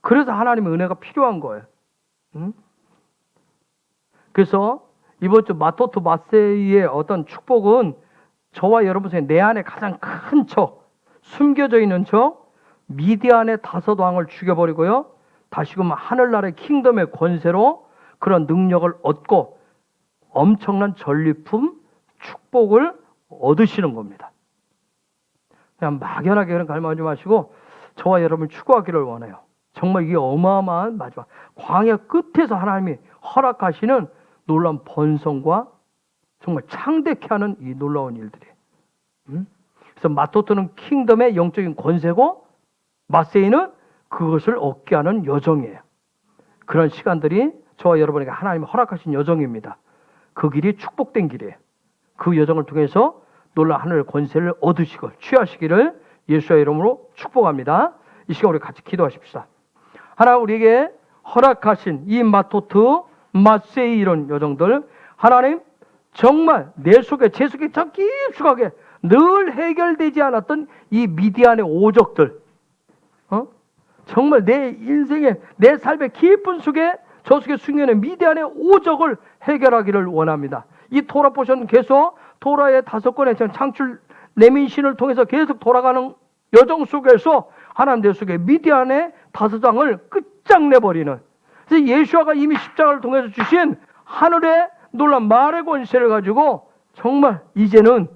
[SPEAKER 2] 그래서 하나님의 은혜가 필요한 거예요. 응? 그래서 이번 주 마토트 마세이의 어떤 축복은 저와 여러분 중에 내 안에 가장 큰 적, 숨겨져 있는 적, 미디안의 5 왕을 죽여버리고요. 다시금 하늘나라의 킹덤의 권세로 그런 능력을 얻고 엄청난 전리품, 축복을 얻으시는 겁니다. 그냥 막연하게 그런 갈망하지 마시고 저와 여러분 추구하기를 원해요. 정말 이게 어마어마한 마지막 광야 끝에서 하나님이 허락하시는 놀라운 번성과 정말 창대케 하는 이 놀라운 일들이에요. 그래서 마토트는 킹덤의 영적인 권세고 마세이는 그것을 얻게 하는 여정이에요. 그런 시간들이 저와 여러분에게 하나님이 허락하신 여정입니다. 그 길이 축복된 길이에요. 그 여정을 통해서 놀라운 하늘의 권세를 얻으시고 취하시기를 예수의 이름으로 축복합니다. 이 시간 우리 같이 기도하십시다. 하나님 우리에게 허락하신 이 마토트, 마세이 이런 여정들 하나님 정말 내 속에 제 속에 참 깊숙하게 늘 해결되지 않았던 이 미디안의 오적들 정말 내 인생의 내 삶의 깊은 속에 저 속에 숨겨있는 미디안의 오적을 해결하기를 원합니다. 이 토라 포션 계속 토라의 5권의 창출 내민신을 통해서 계속 돌아가는 여정 속에서 하나님 내 속에 미디안의 5장을 끝장내버리는 그래서 예수아가 이미 십자가를 통해서 주신 하늘의 놀라운 말의 권세를 가지고 정말 이제는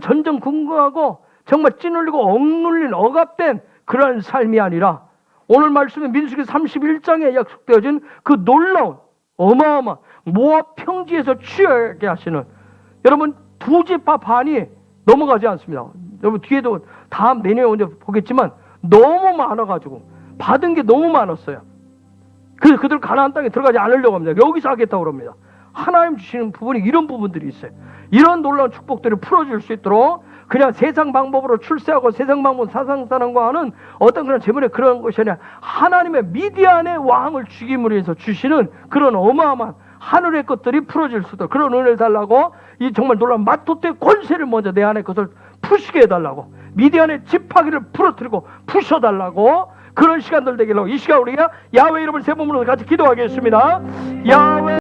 [SPEAKER 2] 전전긍긍하고 정말 찌눌리고 억눌린 억압된 그러한 삶이 아니라 오늘 말씀에 민수기 31장에 약속되어진 그 놀라운 어마어마한 모압 평지에서 취하게 하시는 여러분 2지파 반이 넘어가지 않습니다. 여러분 뒤에도 다음 내년에 언제 보겠지만 너무 많아가지고 받은 게 너무 많았어요. 그래서 그들 가나안 땅에 들어가지 않으려고 합니다. 여기서 하겠다고 합니다. 하나님 주시는 부분이 이런 부분들이 있어요. 이런 놀라운 축복들이 풀어질 수 있도록 그냥 세상 방법으로 출세하고 세상 방법 사상사랑과 하는 어떤 그런 재물의 그런 것이 아니라 하나님의 미디안의 왕을 죽임으로 해서 주시는 그런 어마어마한 하늘의 것들이 풀어질 수 있도록 그런 은혜를 달라고 이 정말 놀라운 마토트의 권세를 먼저 내 안에 그것을 푸시게 해달라고 미디안의 지팡이를 부러뜨리고 부셔달라고 그런 시간들 되기로 이 시간 우리가 야훼 이름을 세 번으로 같이 기도하겠습니다. 야훼